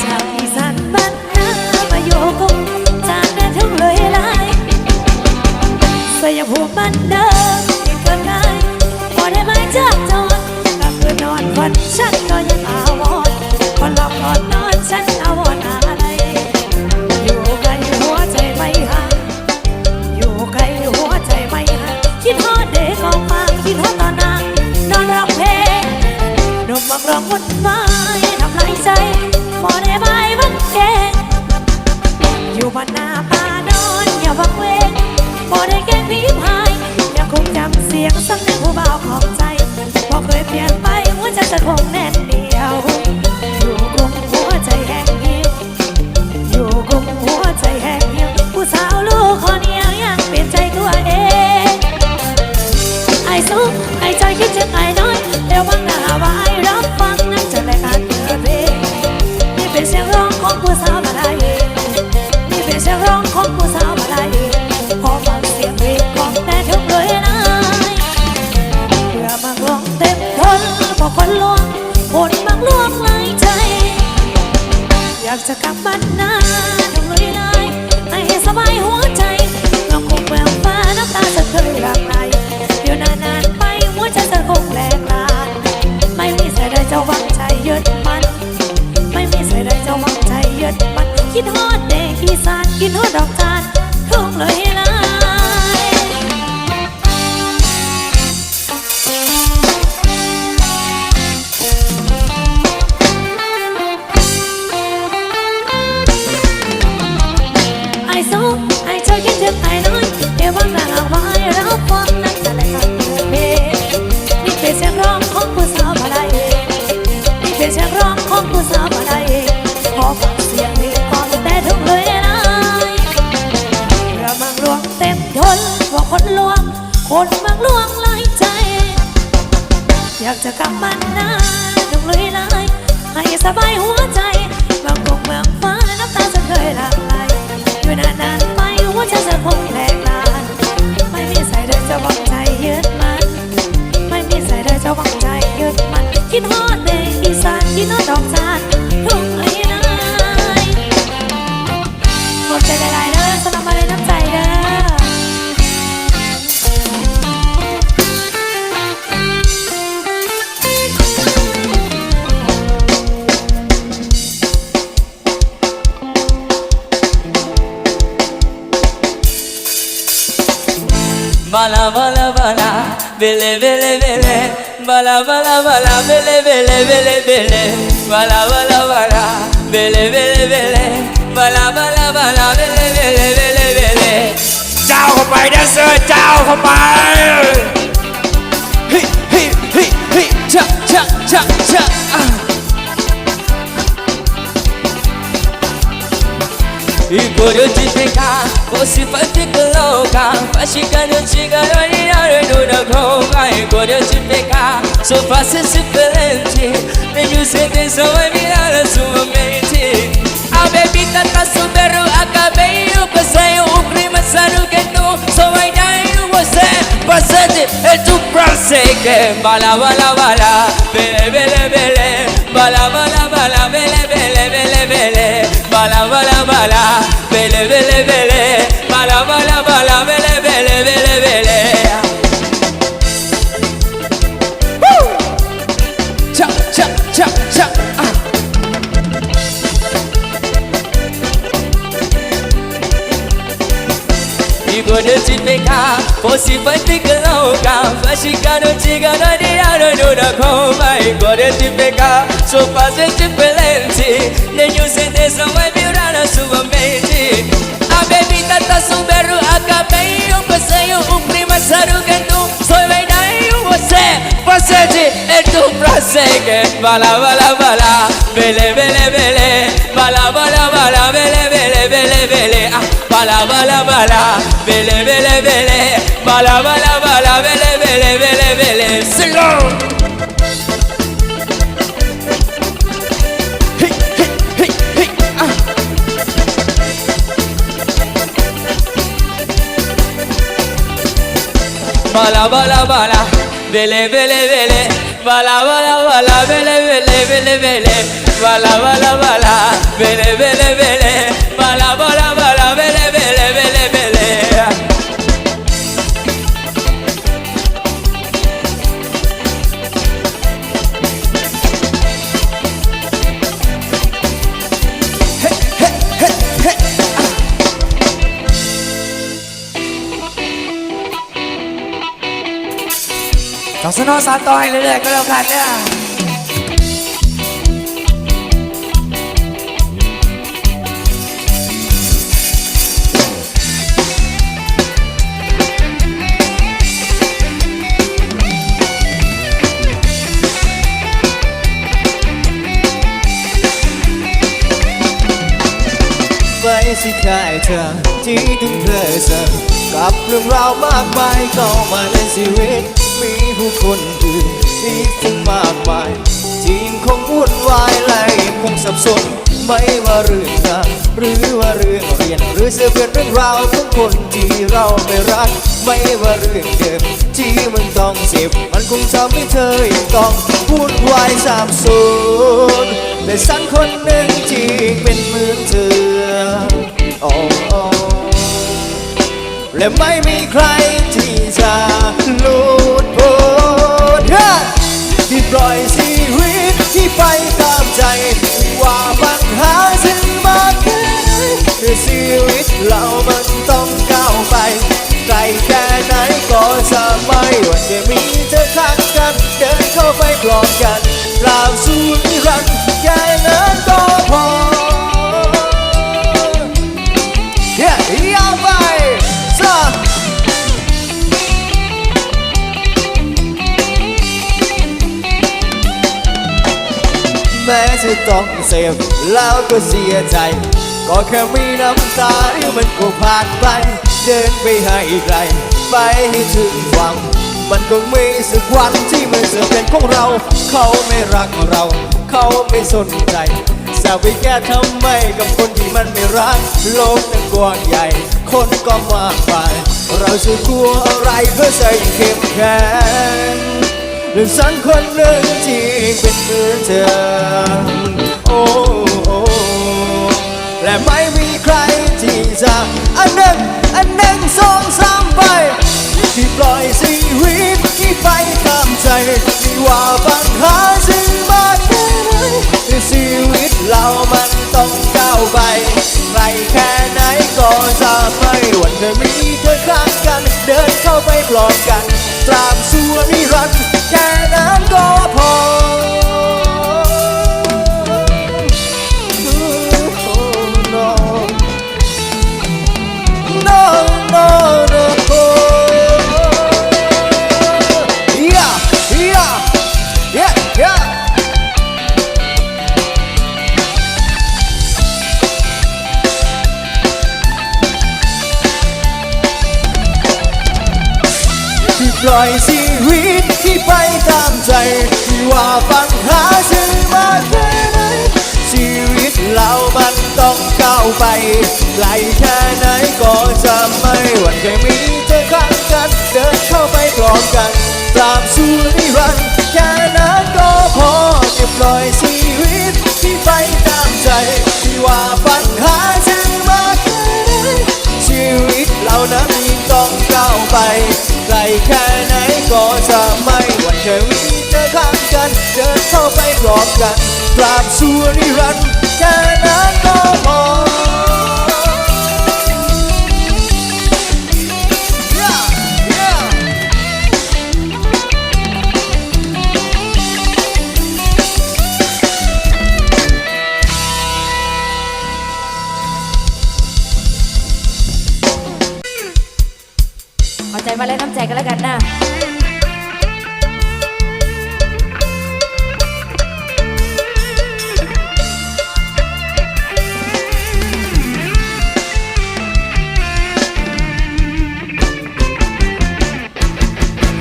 จากอีสานบ้านนามาอยู่กรุงจากแดนทุ่งเลยลายสยามภูมิบ้านเดิมที่เกิดง่ายพอได้มาจากจอนก็คือนอนฝันฉันก็ยังอาวรณ์คนหลอกก่อนนอนฉันอาวรณ์อะไรอยู่ไกลหัวใจไม่ห่างอยู่ไกลหัวใจไม่ห่างคิดฮอดเด็กกองฟางคิดฮอดตอนนางนอนร้องเพลงหนุ่มมักร้องวุ่นวายทำลายใจพอได้ใบบังเกงอยู่บ้านนาป่านอนอย่าวังเวงพอได้แกล้งผีพายยังคงจำเสียงสักนึงผู้บ่าวของใจพอเคยเปลี่ยนไปหัวใจจะคงแน่นเดียวอยู่กรุงหัวใจแห้งเหี่ยวอยู่กรุงหัวใจแห้งเหี่ยวผู้สาวลูกคนเดียวยังเปลี่ยนใจตัวเองไอ้สุขไอ้ใจคิดถึงไอ้น้อยเดี๋ยวบังหน้าว่าไอ้รับฟังนั่นจะรายการเปิดเพลงนี่เป็นเสียงร้องของผู้สาวมาได้นี่เป็นเสียงร้องของผู้สาวมาได้ขอฟังเสียงเพลงของแต่ทุกเลยนะเพื่อมาร้องเต็มทนพอคนลวงคนบางลวงหลายใจอยากจะกลับบ้านนาทุกเลยได้ให้สบายหัวใจลองคงแววฟ้าน้ำตาจะเคยหลั่งไหลเดี๋ยวนานๆไปหัวใจจะคงแหลกลานไม่มีสายใดจะวางใจยึดมันไม่มีสายใดจะวางใจยึดมันคิดฮอดเด็กอีสานคิดฮอดดอกจานทุ่งเลยลายไอ้สุขไอ้เธอคิดถึงไอ้น้อยเดี๋ยวบังหน้าว่าไอ้รับฟังนั่นจะรายการเพลงนี่เป็นเสียงร้องของผู้สาวมาได้นี่เป็นเสียงร้องของผู้สาวมาได้ขอฟังเสียงเพลงของแต่ทุกเลยนะเรามังลวงเต็มทนว่าคนลวงคนมังลวงหลายใจอยากจะกลับบ้านนาทุกเลยลายให้สบายหัวใจบางกงเมืองฟ้าน้ำตาจะเคยหลั่งไหลอยู่นานๆไปหัวใจจะคงแหลกลานไม่มีสายใดจะวางใจยึดมันไม่มีสายใดจะวางใจยึดมันคิดฮอดเด็กอีสานคิดฮอดดอกจานทุ่งไอ้นายขอบใจหลายๆเด้อสำหรับมาเลยน้ำใจเด้อ Bala bala bala, bele bele bele, bala bala bala, bele bele bele bele, bala bala bala, bele bele bele, bala bala bala, bele bele bele bele. เจ้าเข้าไปแดนเซอร์เจ้าเข้าไปเฮ้เฮ้เฮ้เฮ้ชะชะชะชะIgual de pecar, você vai ficar louca. Vai chegando, chegando e olhando na boca. Igual de pecar, só faça esse presente. Tenho certeza vai virar a sua mente. A bebida tá superando, acabei no passeio. O clima sabe que tu só vai dar em você. Passate é tu prossegue. Bala, bala, bala, bele, bele, bele. Bala, bala, bala, bele, bele, bele, bele. Bala, bala, bala, bele, bele, bele. Bala, bala, bala, bele, bele, bele, bele. Woo! Cha, cha, cha, cha. Igual de te pegar, você vai ficar louca. Vai chegando, chegando e olhando na una come cuore ti pecca so fase ti pelenti ne you say this so my beauty so amazing a baby tata suberu akabeyo pasayo prima saru kentu soy vaidai você passeji e tu prossegue bala bala bala bele bele bele bala bala bala bele bele bele bele bala bala bala bele bele bele bala bala bala bele bele bele bele sing on bala bala bala bele bele bele bala bala bala bele bele bele bele bala bala bala bele bele bele bala bala bala bele bele bele beleต่อสนอสานต่อให้เรื่อยๆก็แล้วกันเนี่ยไว้สิขายเธอที่ทุ่มเทเสอกับเรื่องราวมากมายเข้ามาในชีวิตมีผู้คนอื่นอีกถึงมากมายที่คงวุ่นวายและคงสับสนไม่ว่าเรื่องงานหรือว่าเรื่องเรียนหรือจะเป็นเรื่องราวของคนที่เราไม่รักไม่ว่าเรื่องเดิมที่มันต้องเจ็บมันคงทำให้เธอยังต้องวุ่นวายสับสนแต่ฉันคนหนึ่งที่เป็นเหมือนเธอโอ้และไม่มีใครที่จะหลุดพ้นที่ปล่อยชีวิตที่ไปตามใจว่าปัญหาจะมาแค่ไหนชีวิตเรามันต้องก้าวไปไกลแค่ไหนก็จะไม่หวั่นจะมีเธอข้างกันเดินเข้าไปปลอบกันกราบสู่นิรันดร์แค่นั้นก็พอยาวไปแม้จะต้องเสียแล้วก็เสียใจก็แค่มีน้ำตาที่มันก็ผ่านไปเดินไปให้ไกลไปให้ถึงหวังมันคงมีสักวันที่มันจะเป็นของเราเขาไม่รักเราเขาไม่สนใจจะไปแก้ทำไมกับคนที่มันไม่รักโลกนั้นกว้างใหญ่คนก็มากมายเราจะกลัวอะไรเพื่อใจเข้มแข็งหรือฉันคนหนึ่งที่เป็นเหมือนเธอโอ้และไม่มีใครที่จะอันหนึ่งสองสามไปที่ปล่อยชีวิตที่ไปตามใจไม่ว่าปัญหาจะมาแค่ไหนชีวิตเรามันต้องก้าวไปไกลแค่ไหนก็จะไม่หวั่นจะมีเธอข้างกันเดินเข้าไปปลอบกันตราบสู่นิรันดร์แค่นั้นก็พอปล่อยชีวิตที่ไปตามใจที่ว่าปัญหาจะมาแค่ไหนชีวิตเรามันต้องก้าวไปไกลแค่ไหนก็จะไม่หวั่นแค่มีเธอข้างกันเดินเข้าไปปลอบกันตามสู่นิรันดร์แค่นั้นก็พอจะปล่อยชีวิตที่ไปตามใจที่ว่าปัญหาจะมาแค่ไหนชีวิตเรานั้นต้องก้าวไปไกลแค่ไหนก็จะไม่หวั่นแค่มีเธอข้างกันเดินเข้าไปปลอบกันตราบสู่นิรันดร์แค่นั้นก็พอ ใจกันแล้วกันนะ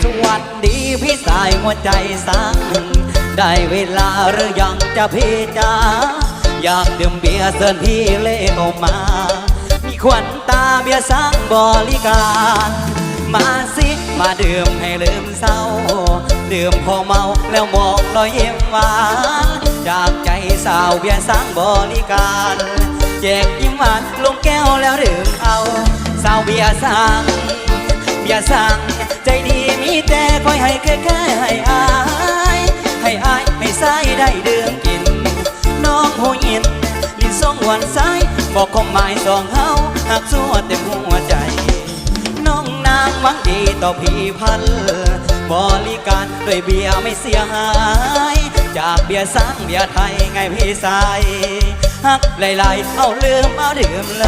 สวัสดีพี่สายหัวใจสั่งได้เวลาหรือยังจะพี่จ๋าอยากดื่มเบียร์เชิญพี่เล่เข้ามามีขวัญตาเบียร์สั่งบริการมาสิมาดื่มให้ลืมเศร้าดื่มพอเมาแล้วมองรอยยิ้มหวานจากใจสาวเบียร์สั่งบริการแจกยิ้มหวานลงแก้วแล้วดื่มเอาสาวเบียร์สั่งเบียร์สั่งใจดีมีแต่คอยให้แค่ให้อายให้อายให้ใส่ได้ดื่มกินน้องหูยินลิ้นสองวันซ้ายบอกความหมายสองเฮาหักสัวเต็มหัวใจน้องนางหวังดีต่อพี่พันบริการด้วยเบียร์ไม่เสียหายจากเบียร์สังเบียร์ไทยไงพี่สายหักหลายๆเอาลืมเอาดื่มเล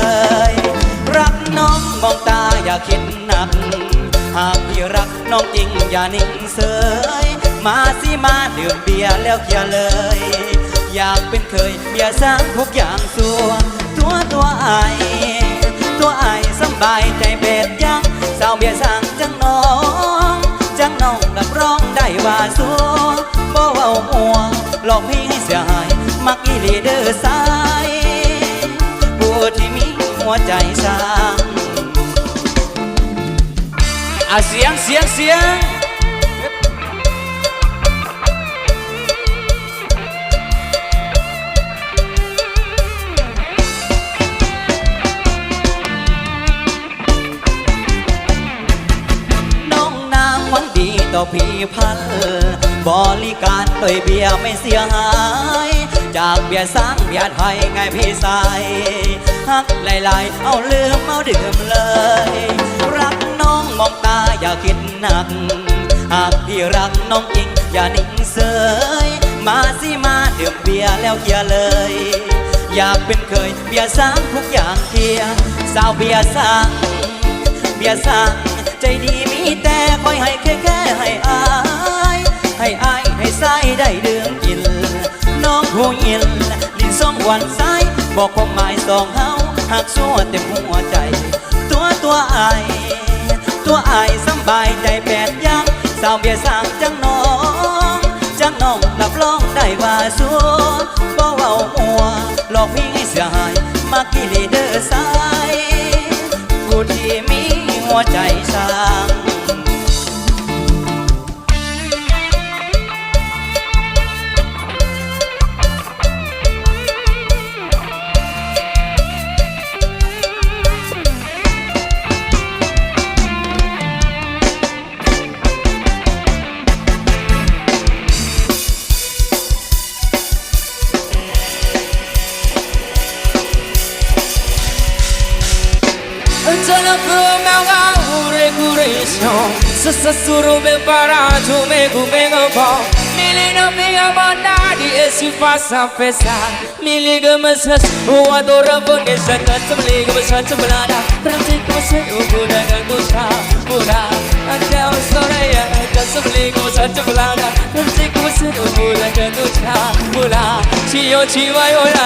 ยรักน้องมองตาอย่าคิดหนักหากพี่รักน้องจริงอย่านิ่งเสยมาสิมาดื่มเบียร์แล้วเคลียร์เลยอยากเป็นเคยเบียร์สร้างทุกอย่างสัวตัวไอสบายใจเป็ดยังสาวเบียร์สร้างจังน้องรับร้องได้ว่าสัวบ่เว้ามัวหลอกพี่ให้เสียหายมักอีลีเดอร์สายผู้ที่มีหัวใจสร้างเสียงน้องนางหวังดีต่อพี่พันบริการด้วยเบียร์ไม่เสียหายจากเบียร์สังเบียร์ไทยไงพี่สายหักหลายๆเอาลืมเอาดื่มเลยรักน้องมองตาอย่าคิดหนักหากพี่รักน้องจริงอย่านิ่งเสยมาสิมาดื่มเบียร์แล้วเคลียร์เลยอยากเป็นเคยเบียร์สังทุกอย่างเคลียร์สาวเบียร์สังใจดีมีแต่คอยให้แค่ให้อายให้ใส่ได้ดื่มกินน้องหูยินลิ้นสองวันซ้ายบอกความหมายสองเฮาหักสัวเต็มหัวใจตัวไอสบายใจแปดยังสาวเบียร์สั่งจังน้องรับรองได้ว่าสัวบ่เว้ามัวหลอกพี่ให้เสียหายมักกิเลเดอร์สายผู้ที่มีหัวใจสร้าง Sasuro me para tu me gumengo po Milino minga monadi esi fasa pesa Miliga masas uadora bonge sakat Miliga masas belada Rantik masai ubuda gandusha Buda Anda usoraya Kasam miliga masas belada Rantik masai ubuda gandusha Buda Chiyo chiwayola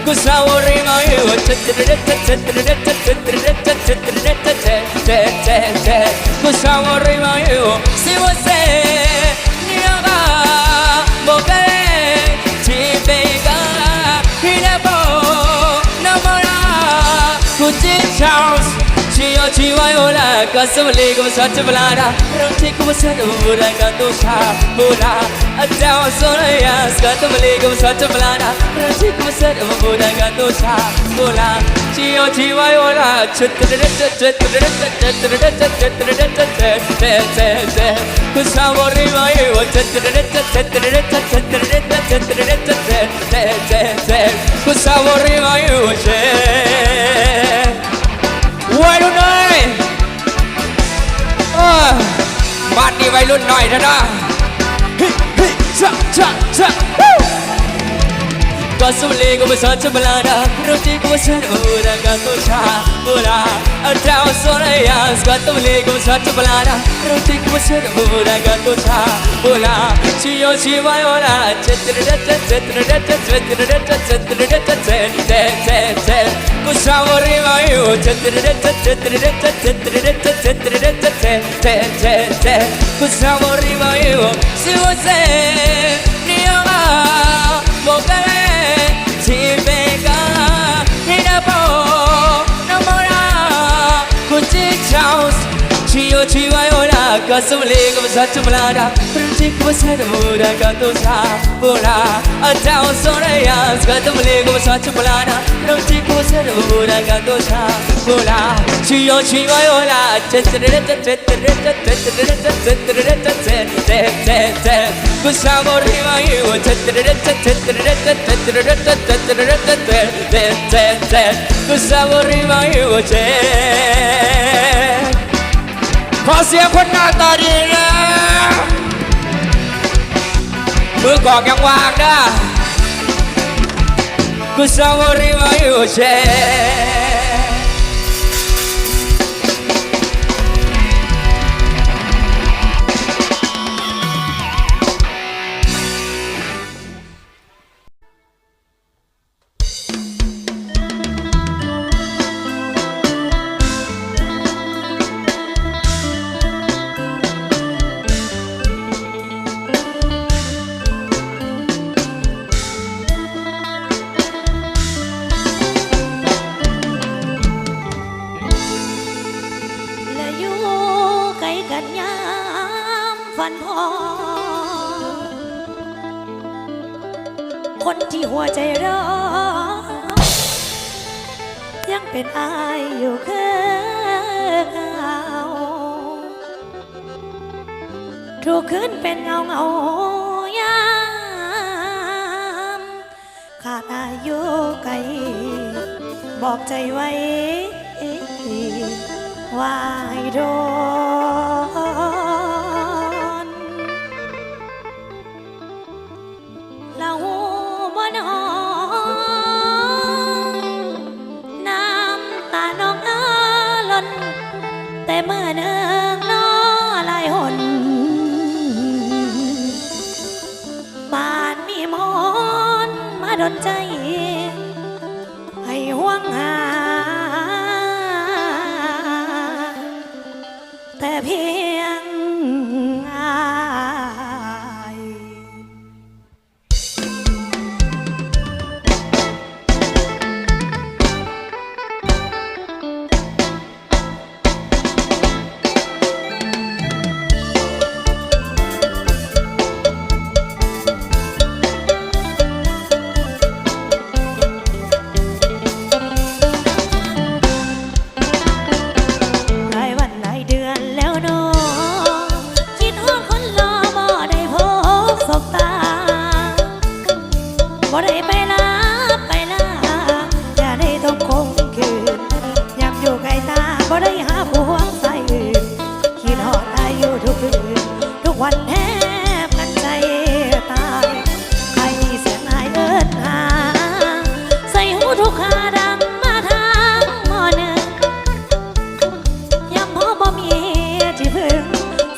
Kusawari mayu Kusawari mayu Siwase Niyaga Moke Chibega Hinabo Namara Kuchin Charles Chiyo chiwayola Kasawali kumasat belada Rantik kumasat ubura gandusha Buda Adao soraya Kasawali kumasat belada Rantik kumasat ubura gandusha Buda Chiyo chiwayola Kusawari mayu Kusawari mayuวัยรุ่นหน่อยบ้านนี้วัยรุ่นหน่อยนะ Cosole come faccio ballare Roti come sono ora canto ciao ora Andiamo solo io Cosole come faccio ballare Roti come sono ora canto ciao ora Ci io ci vai ora Cosa vorrei io Cosa vorrei io Se vuoi se Bogale, Tibega, Hidabo, Namora, Kuchi Chaos, Chio Chivayola, Kasumli, Sachamalada, Rutik was Hadamura, Gatosa, Bora, a town Sorayas, Gatamli, Sachamalada, Rutik was Hadamura, Gatosa, Bora, Chio Chivayola, Gustavo Rivaio, Gustavo Rivaio, Così è quella tarina, Buco che guarda, Gustavo Rivaio,คนที่หัวใจร้อนยังเป็นอายอยู่คือเก่าทุกคืนเป็นเงายามขาดอายุไกลบอกใจไว้ว่าให้โดนเราบ่นองน้ำตาน้องอาล้นแต่เมื่อเนืองน้อลายหนบานมีมนมาดนใจให้ห่วงหาแต่เพียงอายบ่ได้ไปลาอย่าได้ต้องคงคืนยามอยู่ไกลตาบ่ได้หาผู้หวังใส่อื่นคิดฮอดอายุทุกคืนทุกวันแทบกันใจตายใครเสียงอายเอิ้นหาใส่หูทุกขาดังมาทางหม้อหนึ่งยามพอบ่มีที่พึ่ง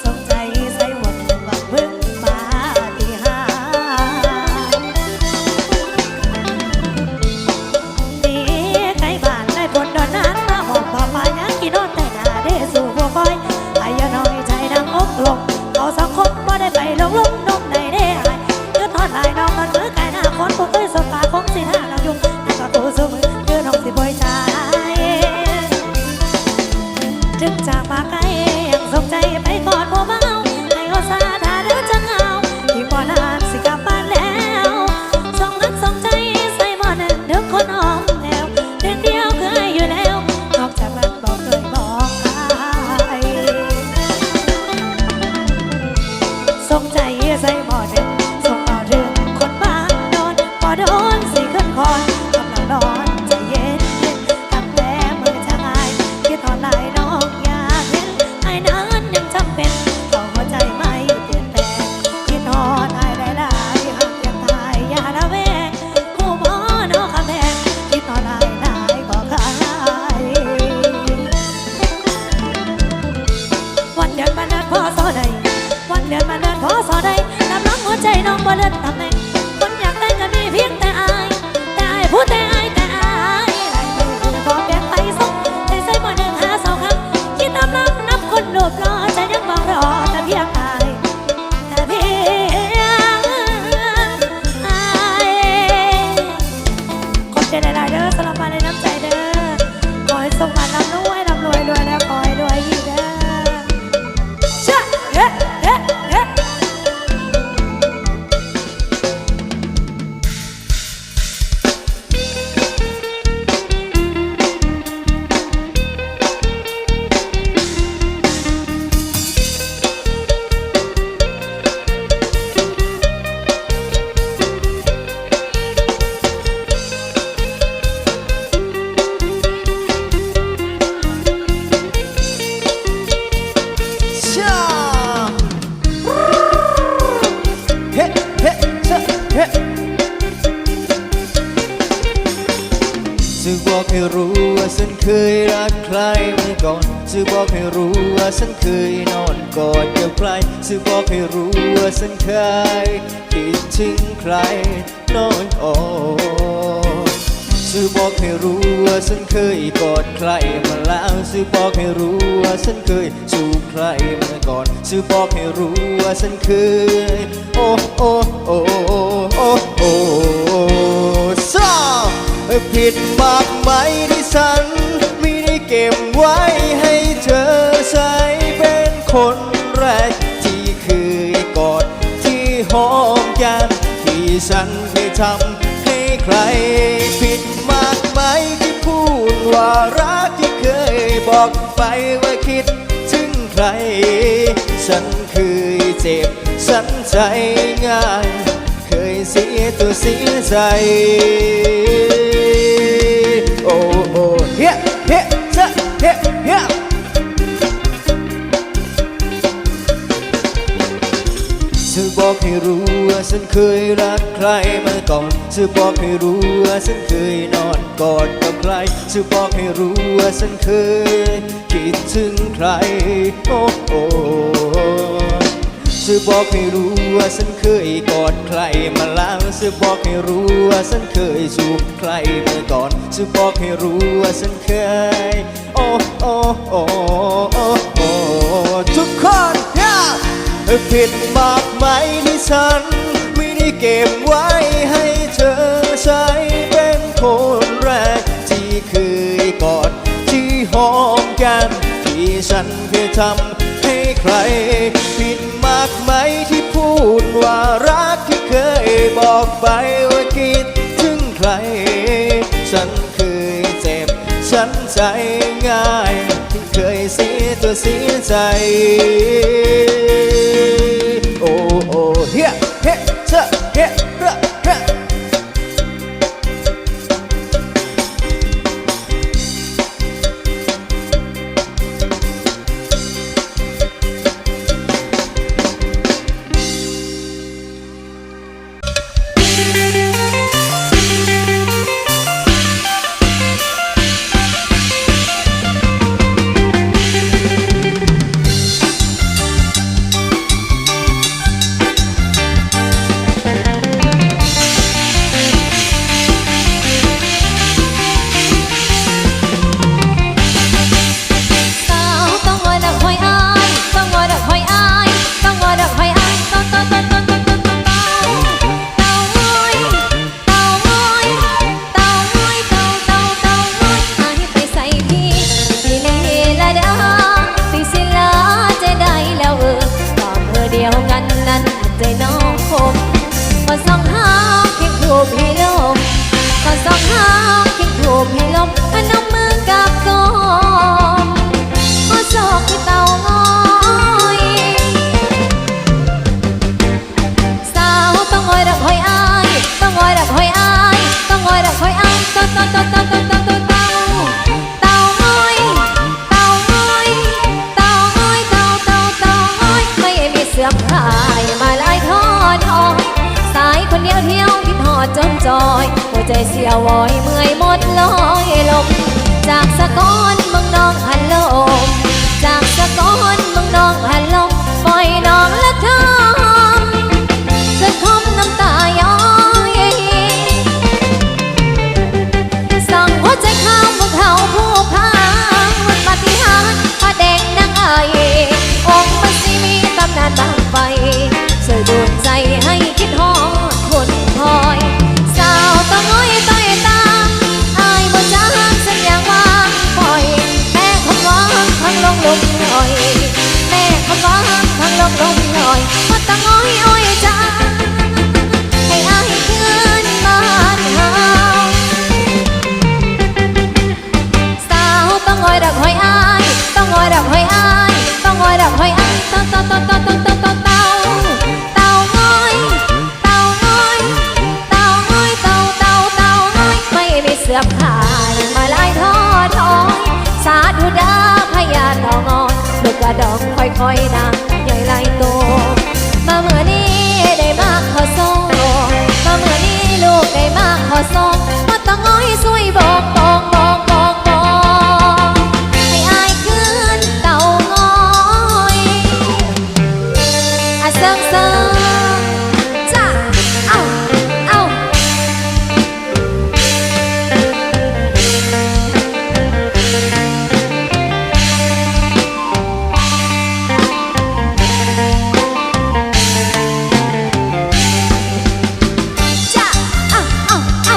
สงใจใส่หวังพึ่งมาที่หาลงเอาสังคมบ่ได้ไปลงนมในได้หายยืดทอดลายน้องมันมือไก่หน้าคนผู้เคยสบตาคงสิท่าเรายุ่งแต่ก็กูสู้มือยืนน้องสิบ่อยใจจึงจากมาไกลยังสงใจไปก่อนผู้เบาให้เอาซาดาเดินจะเงาที่บ่นานสิกลับบ้านแล้วส่งรักส่งใจใส่หม้อหนึ่งเดือดคนหอมแล้วเดือนเดียวเคยอยู่แล้วนอกจากนั้นบอกเคยบอกส่งใจใส่หม้อหนึ่งส่งเอาเรื่องคนบ้านโดนพอโดนสิขึ้นคอนกำลังนอนใจเย็นตั้งแต่มือจะอายคิดทอดลายน้องอยากเห็นไอ้นั้นยังจำเป็นเข้าหัวใจไม่เปลี่ยนแปลงคิดทอดอายได้หากยังตายอย่าละแวงผู้บอ ให้รู้ว่าฉันเคยรักใครเมื่อก่อนจะบอกให้รู้ว่าฉันเคยนอนกอดกับใครจะบอกให้รู้ว่าฉันเคยคิดถึงใครนอนอ่อนจะบอกให้รู้ว่าฉันเคยกอดใครมาแล้วจะบอกให้รู้ว่าฉันเคยจูบใครเมื่อก่อนจะบอกให้รู้ว่าฉันเคยโอ้โอ้โอ้โอ้โอ้ซ่าผิดมากไหมที่ฉันไม่ได้เก็บไว้ให้เธอใช้เป็นคนแรกที่เคยกอดที่หอมแก้มที่ฉันเคยทำให้ใครผิดมากไหมที่พูดว่ารักที่เคยบอกไปว่าคิดถึงใครฉันเคยเจ็บฉันใจง่ายเคยเสียตัวเสียใจโอ้โอ้เฮ้เฮ้เฮ้เฮ้เฮ้จะบอกให้รู้ว่าฉันเคยรักใครมาก่อนจะบอกให้รู้ว่าฉันเคยนอนกอดกับใครจะบอกให้รู้ว่าฉันเคยคิดถึงใครโอ้โอ้จะบอกให้รู้ว่าฉันเคยกอดใครมาแล้วจะบอกให้รู้ว่าฉันเคยจูบใครเมื่อก่อนจะบอกให้รู้ว่าฉันเคยโอ้โอ้โอ้โอ้โอ้ทุกคนผิดมากไหมที่ฉันไม่ได้เก็บไว้ให้เธอใช้เป็นคนแรกที่เคยกอดที่หอมแก้มที่ฉันเคยทำให้ใครผิดมากไหมที่พูดว่ารักที่เคยบอกไปว่าคิดถึงใครฉันเคยเจ็บฉันใจง่ายที่เคยเสียตัวเสียใจโอ้โอ้เฮ้เฮ้เชเฮ้ระเฮ้ใจเสียวอยเมื่อยหมดลอยลมจากสะก้อนเมืองน้องหันลมจากสะก้อนเมืองน้องหันลมปล่อยน้องละทำจนคมน้ำตาย้อยสั่งหัวใจข้ามพวกเขาผู้พางมันปฏิหารพระแดงนางไอองค์มันสิมีตำนานบางไฟช่วยดลใจให้คิดฮอดคนคอยต้องง้อยต้อยตามอายบ่จ้างสัญญาว่างปล่อยแม่คำว่างพังลงลงหน่อยแม่คำว่างพังลงลงหน่อยว่าต้องง้อยอ้อยจ้าให้อายคืนบ้านเฮาสาวต้องง้อยรักหอยอายต้องง้อยรักหอยอายต้องง้อยรักหอยอายเต้าเสื้อผ้ามาลายทอทอยสาธุดาพยาทองอนลูกกระดองค่อยๆนางใหญ่ลายโตมาเมื่อนี้ได้มากขอส่งมาเมื่อนี้ลูกได้มากขอส่งมาต้องง้อยสวยบอก เซิงเซิงจ้าเอาเอาจ้าเอา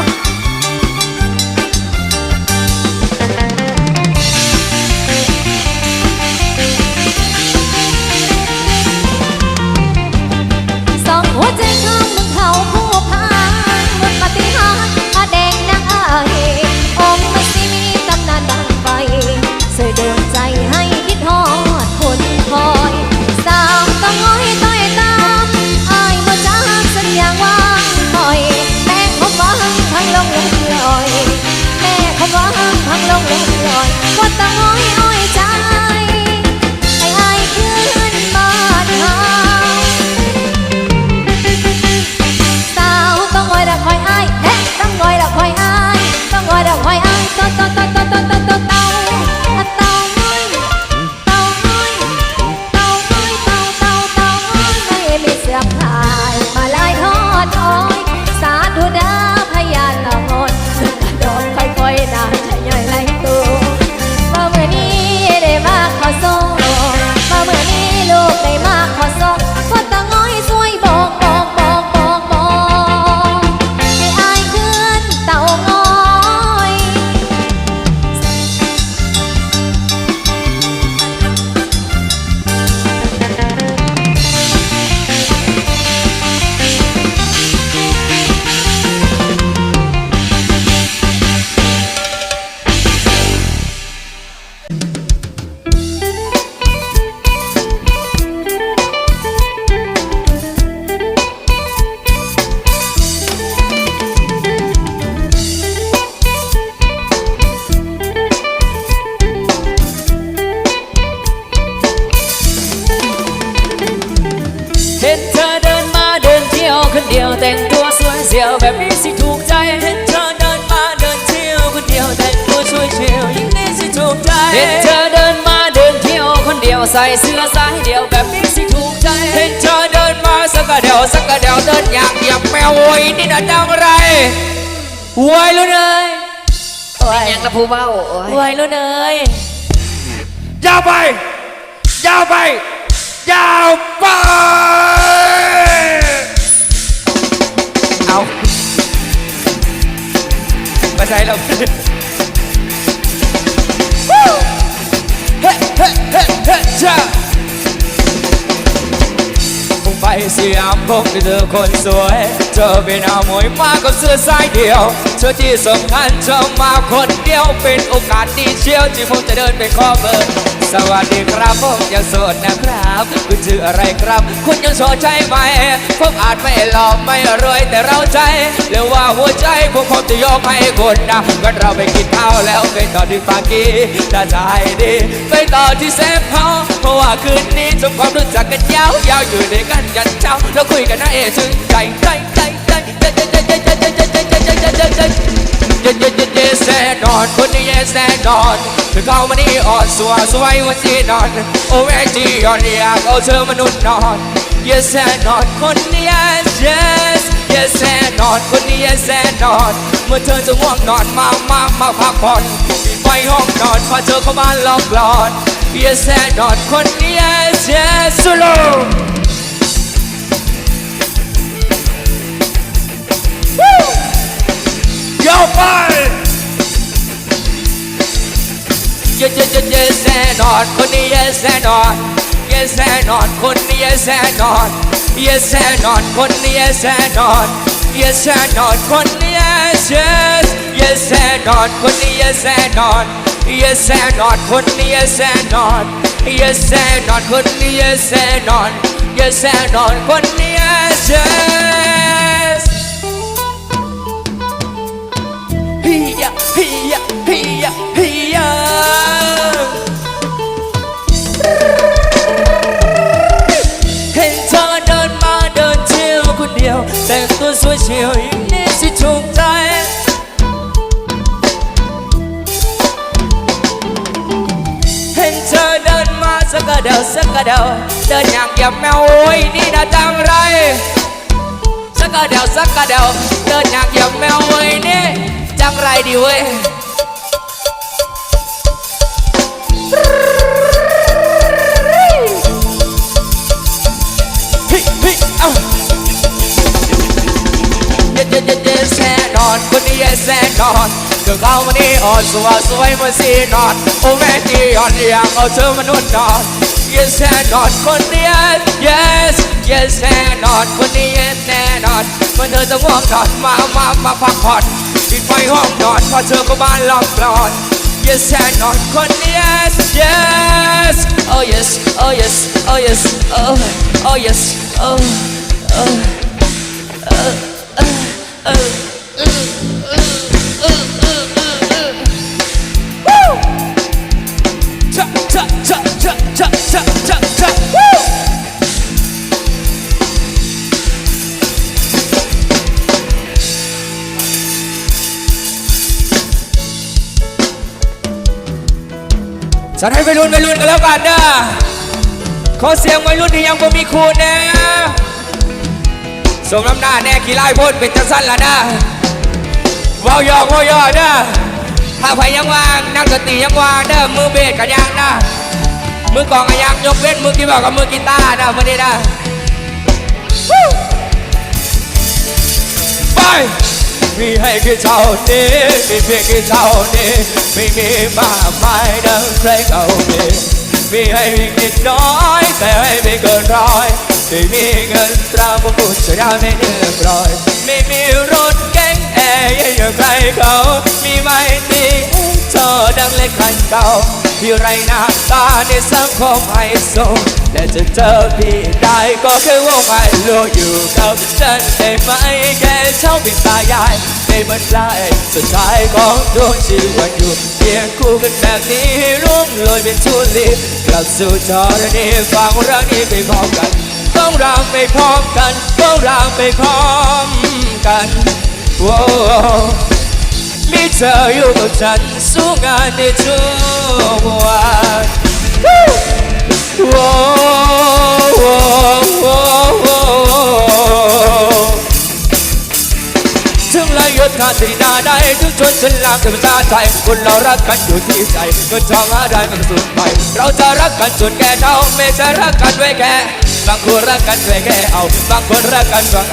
สองหัวใจข้างมึงเขาผู้พานมึงปฏิหารย์พาแดงนางอายองค์ไม่สิมีตำนานดังไปช่วยโดนใจให้คิดฮอดคนคอยสาวต้องง้อยต้อยตามอายมาจากสัญญาว่างคอยแม่ผมว่าพังลงลอยแม่ผมว่าพังลงลอยว่าต้องง้อยอ้อยใจให้อายขึ้นบ้านเฮา สาวต้องงอยดักคอยอายเฮ้ต้องงอยดักคอยอายต้องงอยดักคอยอายเต้าเต้าเต้าเต้าเต้าเต้าเต้าเต้างอยเต้างอยเต้างอยเต้าเต้าเต้างอยไม่มีเสื้อผ้ามาลายทอดอ้อยสาธุเด้อพยานละงอนกระโดดค่อยๆน่าจะย่อยไหลตัวมาเมื่อนี้ได้มาขอส่งมาเมื่อนี้ลูกได้มาขอส่งว่าตางอยสวยบอกให้อายขึ้นเต่างอย เห็นเธอเดินมาเดินเที่ยวคนเดียวแต่งตัวสวยเสียวแบบนี้สิถูกใจเห็นเธอเดินมาเดินเที่ยวคนเดียวแต่งตัวสวยเชียวยิ่งนี้สิถูกใจเห็นเธอเดินมาเดินเที่ยวคนเดียวใส่เสื้อสายเดียวแบบนี้สิถูกใจเห็นเธอเดินมาสักกะเดียวเดินอย่างเหยียบแมวโวยนี่น่ะดังไรโวยเลยเลยโอ้ยยังละผู้เบ้าโวยเลยเลยยาวไปยาวไปยาวไปเอาไม่ใช่เราเฮ้เฮ้เฮ้เฮ้จ้าคงไปสยามพบเจอคนสวยเธอเป็นอามวยมากับเสื้อสายเดียวเธอที่สำคัญเธอมาคนเดียวเป็นโอกาสดีเชียวที่ผมจะเดินไปขอเบอร์สวัสดีครับผมยังโสดนะครับคุณชื่ออะไรครับคุณยังโสดใช่ไหมผมอาจไม่หล่อไม่รวยแต่เราใจหรือว่าหัวใจผมจะยกให้คุณนะก็เราไปกินข้าวแล้วไปต่อที่ปากีถ้าใจดีไปต่อที่เซฟเฮาส์เพราะว่าคืนนี้ทำความรู้จักกันยาวอยู่ด้วยกันยันเช้าแล้วคุยกันนะถึงใจแน่นอนคนนี้แน่นอนเธอเข้ามานี่อ่อนสวยวันที่นอนโอ้ยที่อ่อนอยากเอาเธอมนุษย์นอน yes แน่นอนคนนี้ yes แน่นอนคนนี้ yes แน่นอนเมื่อเธอจะง่วงนอนมาพักผ่อนไปห้องนอนพอเธอเข้ามาล็อกหลอน yes แน่นอนคนนี้ yes soloยาวไปyes แน่นอนคนนี้ yes แน่นอน yes แน่นอนคนนี้ yes แน่นอน yes แน่นอนคนนี้ yes แน่นอน yes แน่นอนคนนี้ yes แน่นอนคนนี้ yes แน่นอน yes แน่นอนคนนี้ yes แน่นอน yes แน่นอนคนนี้ yes แน่นอน yes แน่นอนคนนี้ yes Hiya, hiya, hiya, hiya. เห็นเธอเดินมาเดินเที่ยวคนเดียวแต่งตัวสวยเชียวยิ่งนี้สิถูกใจเห็นเธอเดินมาสักกะเดี ยวสักกระเดียวเดินอย่างเหยียบแมวโอ้ยนี่นะจังไรสักกระเดียวสักกระเดียวเดินอย่างเหยียบแมวโอ้ยนี่จังไรดีเว้ยแน่นอนคนนี้แน่นอนเธอเข้ามานี่อ่อนสวยสวยมาสีนอนโอ้แม่ที่อ่อนอยากเอาเธอมานวดนอน yes แน่นอนคนนี้ yes yes แน่นอนคนนี้แน่นอนเมื่อเธอจะง่วงนอนมาพักผ่อนปิดไฟห้องนอนพอเธอก็บ้านล็อกกลอน yes แน่นอนคนนี้ yes yes oh yes oh yes oh yes oh oh yes oh ohฉันให้วัยรุ่นกันแล้วกันนะขอเสียงวัยรุ่นที่ยังบ่มีครูนะสมน้ำหน้าแน่ขี้ไล่พ่นเป็นจังสั้นละนะวาวยอกนะถ้าไผยังว่างนั่งดนตรียังว่างเด้อมือเบสกันยังนะมือกลองกันยังยกเว้นมือคีย์บอร์ดกับมือกีตาร์นะวันนี้นะไปมีให้แค่เท่านี้มีเพียงแค่เท่านี้ไม่มีมากมายดังใครเขามีให้นิดน้อยแต่ให้ไม่เกินร้อยไม่มีเงินตราบุญจะได้ไม่เรียบร้อยไม่มีรถเก๋งแอร์อย่างใครเขามีไม่ดีเธอดังเล็กคันเก่าที่ไรหน้าตาในสังคมไฮโซและจะเจอพี่ได้ก็แค่ว่าไม่รู้อยู่กับฉันได้ไหมแค่เช่าเป็นตายายในบรรดาสุดท้ายของดวงชีวิตอยู่เพียงคู่กันแบบนี้ร่วงโรยเป็นทุลีกลับสู่จอระนี้ฟังรักนี้ไปพร้อมกันต้องรำไปพร้อมกันต้องรำไปพร้อมกันมีเธออยู่กับฉันสู้งานในทุกวันถึงเลยยศขาดที่นาได้ถึงชนชั้นล่างเป็นประชาไทยคนเรารักกันอยู่ที่ใจเงินทองหาได้ไม่สุดไปเราจะรักกันจนแก่เท่าไม่ใช่รักกันไว้แค่บางคนรักกันด้วยแค่เอาบางคนรักกันบาง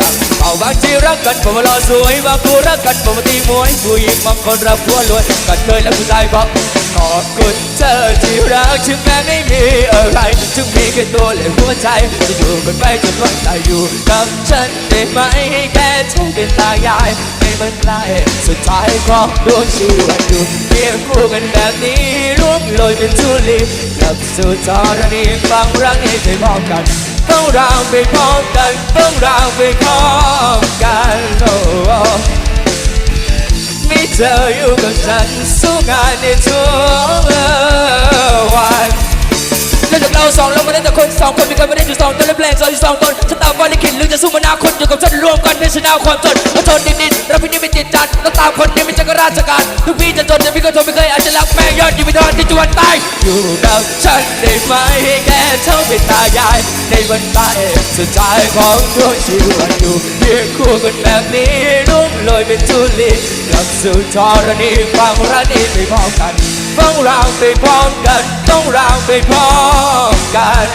เอาบางทีรักกันเพราะว่าเราสวยบางคนรักกันเพราะว่าตีมวยผู้หญิงบางคนรักผัวรวยกันเคยและผู้ชายบอกขอบคุณเธอที่รักถึงแม้ไม่มีอะไรถึงมีแค่ตัวและหัวใจจะอยู่กันไปจนวันตายอยู่กับฉันได้ไหมแค่เธอเป็นตายายไม่เหมือนใครสุดท้ายของดวงชีวิตอยู่เพียงคู่กันแบบนี้ร่วงโรยเป็นทุลีกลับสู่จอระนี้ฟังรักนี้ไปพร้อมกันต้องรำไปพร้อมกันต้องรำไปพร้อมกันมีเธออยู่กับฉันสู้งานในทุกวันเรื่องจากเราสองเราไม่ได้แต่คนสองคนมีกันไม่ได้อยู่สองต้นและเพลงสองอยู่สองต้นฉันตามวันลิขิตหรือจะสู้มานาคนอยู่กับฉันรวมกันในชนะความจนเราจนดินเราพี่นี่ไม่ติดจัดเราตามคนนี้ไม่ใช่ก็ราชการทุกพี่จะจนแต่พี่ก็ทนไม่เคยอาจจะรักแม่ยอดยิ่งไม่ทอนที่จวนตายอยู่กับฉันได้ไหมแค่เท่าเป็นตายายในวันตายสุดท้ายของดวงชีวิตอยู่เพียงคู่กันแบบนี้รุ่งโรยเป็นทุลีกลับสู่จอระนี้ฟังรักนี้ไปพร้อมกันต้องรำไปพร้อมกันต้องรำไปพร้อมกัน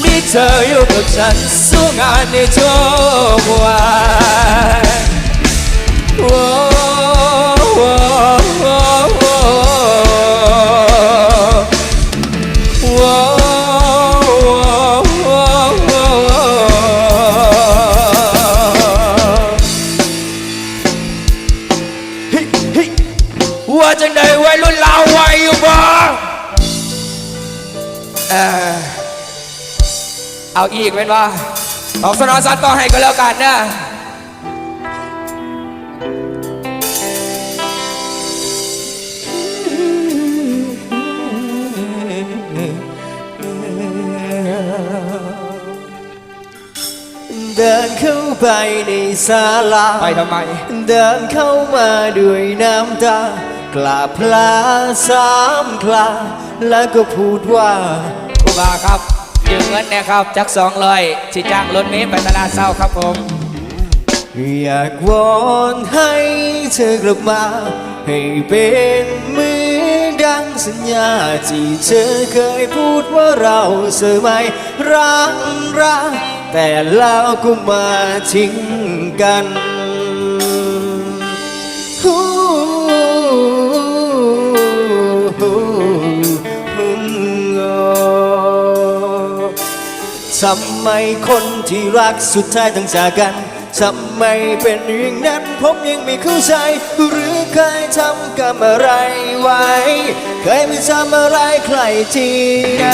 มีเธออยู่กับฉันสู้งานในทุกวันว่าจังใดวัยรุ่นลาวไว้อยู่บ่เอาอีกเป็นว่าออกสนองสัตว์ต่อให้ก็แล้วกันนะเดินเข้าไปในศาลาไปทำไมเดินเข้ามาด้วยน้ำตา กลาพลา3 คราแล้วก็พูดว่า ครูบาครับยืมเงินนะครับจัก200ที่จ้างรถเมล์ไปตลาดเช้าครับผม อยากวอนให้เธอกลับมาให้เป็นเหมือนดังสัญญาที่เธอเคยพูดว่าเราเสมอรักแต่แล้วก็มาทิ้งกันทำไมคนที่รักสุดท้ายต้องจากกันทำไมเป็นอย่างนั้นผมยังไม่เข้าใจหรือเคยทำกรรมอะไรไว้เคยไม่ทำอะไรใครที่ไหน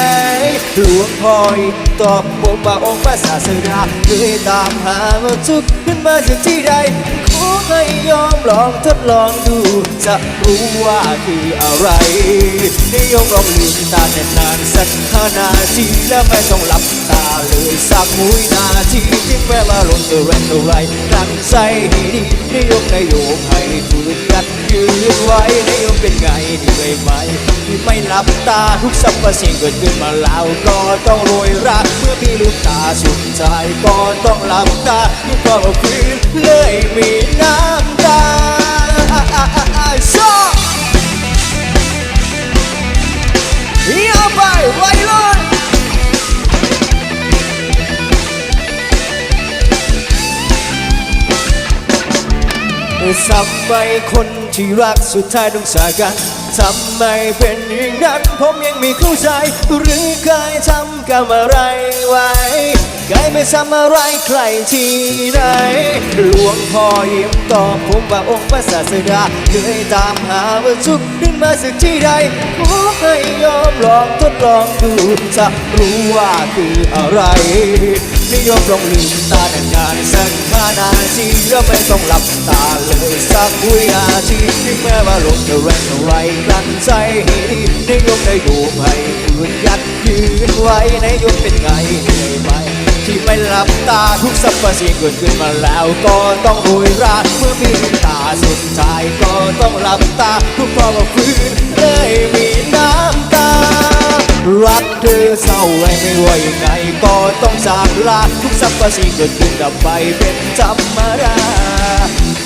หลวงพ่อตอบผมว่าองค์พระศาสดาเคยตามหาว่าทุกข์นั้นมาจากที่ใดขอให้ยอมลองทดลองดูจะรู้ว่าคืออะไรนิยมลองลืมตานานๆสัก5 นาทีแล้วไม่ต้องหลับตาเลยสักวินาทีถึงแม้ว่าลมจะแรงเท่าไรตั้งใจให้ดีนิยมให้ฝืนยัดยืนไว้นิยมเป็นไงดีเลยไหมที่ไม่หลับตาทุกสรรพสิ่งเกิดขึ้นมาแล้วก็ต้องโรยราเมื่อพี่ลืมตาสุดท้ายก็ต้องหลับตาทุกความฟื้นเลยมีน้ำตาชอบเอาไปไว้เลยทำไมคนที่รักสุดท้ายต้องจากกันทำไมเป็นอย่างนั้นผมยังไม่เข้าใจหรือเคยทำกรรมอะไรไว้เคยไม่ทำอะไรใครที่ไหนหลวงพ่อยิ้มตอบผมว่าองค์พระศาสดาเคยตามหาว่าทุกข์นั้นมาจากที่ใดขอให้ยอมลองทดลองดูจะรู้ว่าคืออะไรนิยมลองลืมตานานๆสัก5 นาทีแล้วไม่ต้องหลับตาเลยสักวินาทีถึงแม้ว่าลมจะแรงเท่าไรตั้งใจให้ดีนิยมให้ฝืนยัดยืนไว้นิยมเป็นไงเหนื่อยไหมที่ไม่หลับตาทุกสรรพสิ่งเกิดขึ้นมาแล้วก็ต้องโรยราเมื่อมีตาสุดท้ายก็ต้องหลับตาทุกความฟื้นเลยมีน้ำตารักเธอเศร้าไรไม่ว่ายังไงก็ต้องจากลาทุกสรรพสิ่งเกิดขึ้นดับไปเป็นธรรมดา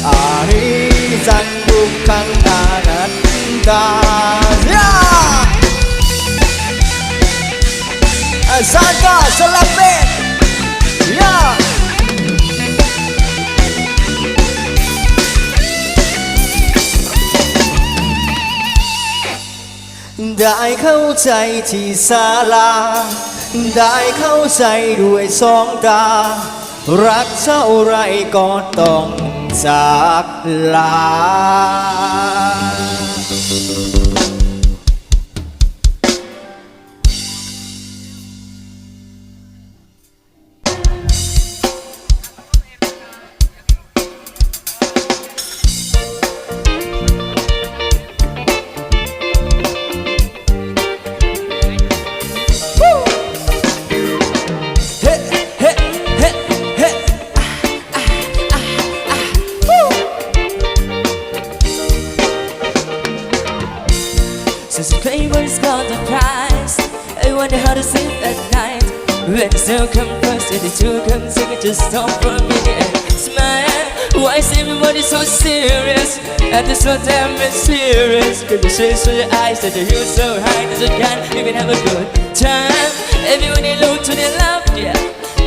อาริจันทุกขังนานันตาซาก้าสลับเบนได้เข้าใจที่ศาลาได้เข้าใจด้วย2 ตารักเท่าไรก็ต้องจากลาSince the paper's got the price, I wonder how to sleep at night. When the sun comes first and the two come second, just stop for a minute and smile. Why is everybody so serious? And it's so damn mysterious. Could you see through your eyes that the hill so high that you can't even have a good time? Everybody look to the left, yeah.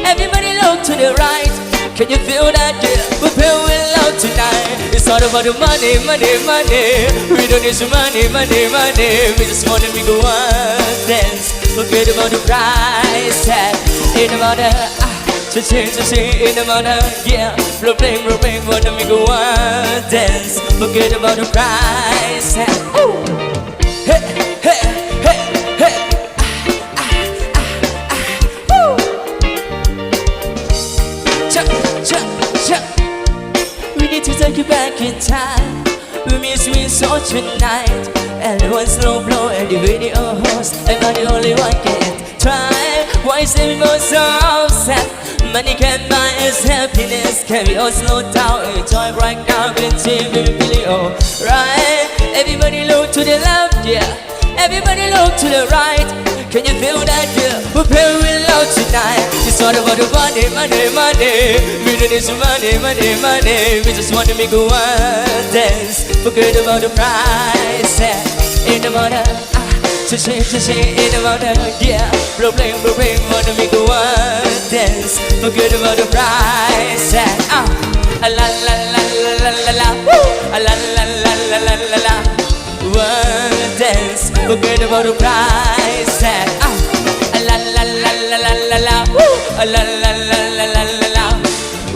Everybody look to the right. Can you feel that, yeah? We're playing loud tonight. It's all about the money, money, money. We don't need some money, money, money. We just wanna make one dance. Forget about the price tag. Ain't about the cha-ching, ain't about the yeah. Blow bang, wanna make one dance. Forget about the price tag. Ooh. Hey, hey, hey, hey. Woo. We need to take you back in time. We miss we saw tonight. And one slow blow and the video host. I'm not the only one can try. Why is everyone so upset? Money can't buy us happiness. Can we all slow down? Enjoy right now. Can see me really alright. Everybody look to the left, yeah. Everybody look to the right. Can you feel that, yeah? We're very loud tonight. It's all about the money, money, money. We don't need some money, money, money. We just want to make a one dance. Forget about the price, yeah. In the morning, to say, in the morning, yeah. Blow, wanna make a one dance. Forget about the price, yeah. La la la la la la la, woo. La la la la la la la. One dance, forget about the price tag. La la la la la la la, woo. La la la la la la la.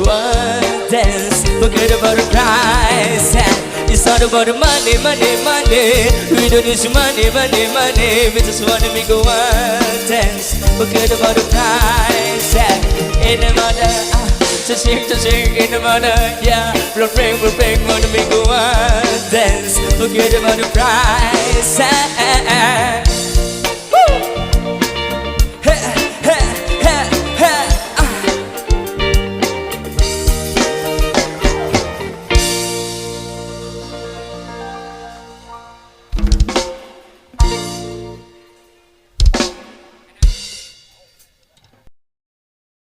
One dance, forget about the price tag. It's all about the money, money, money. We don't need some money, money, money. We just wanna make a one dance, forget about the price tag. In the mother. To sing in the mother, yeah. Blood bring, wanna make a one dance. Forget about the price.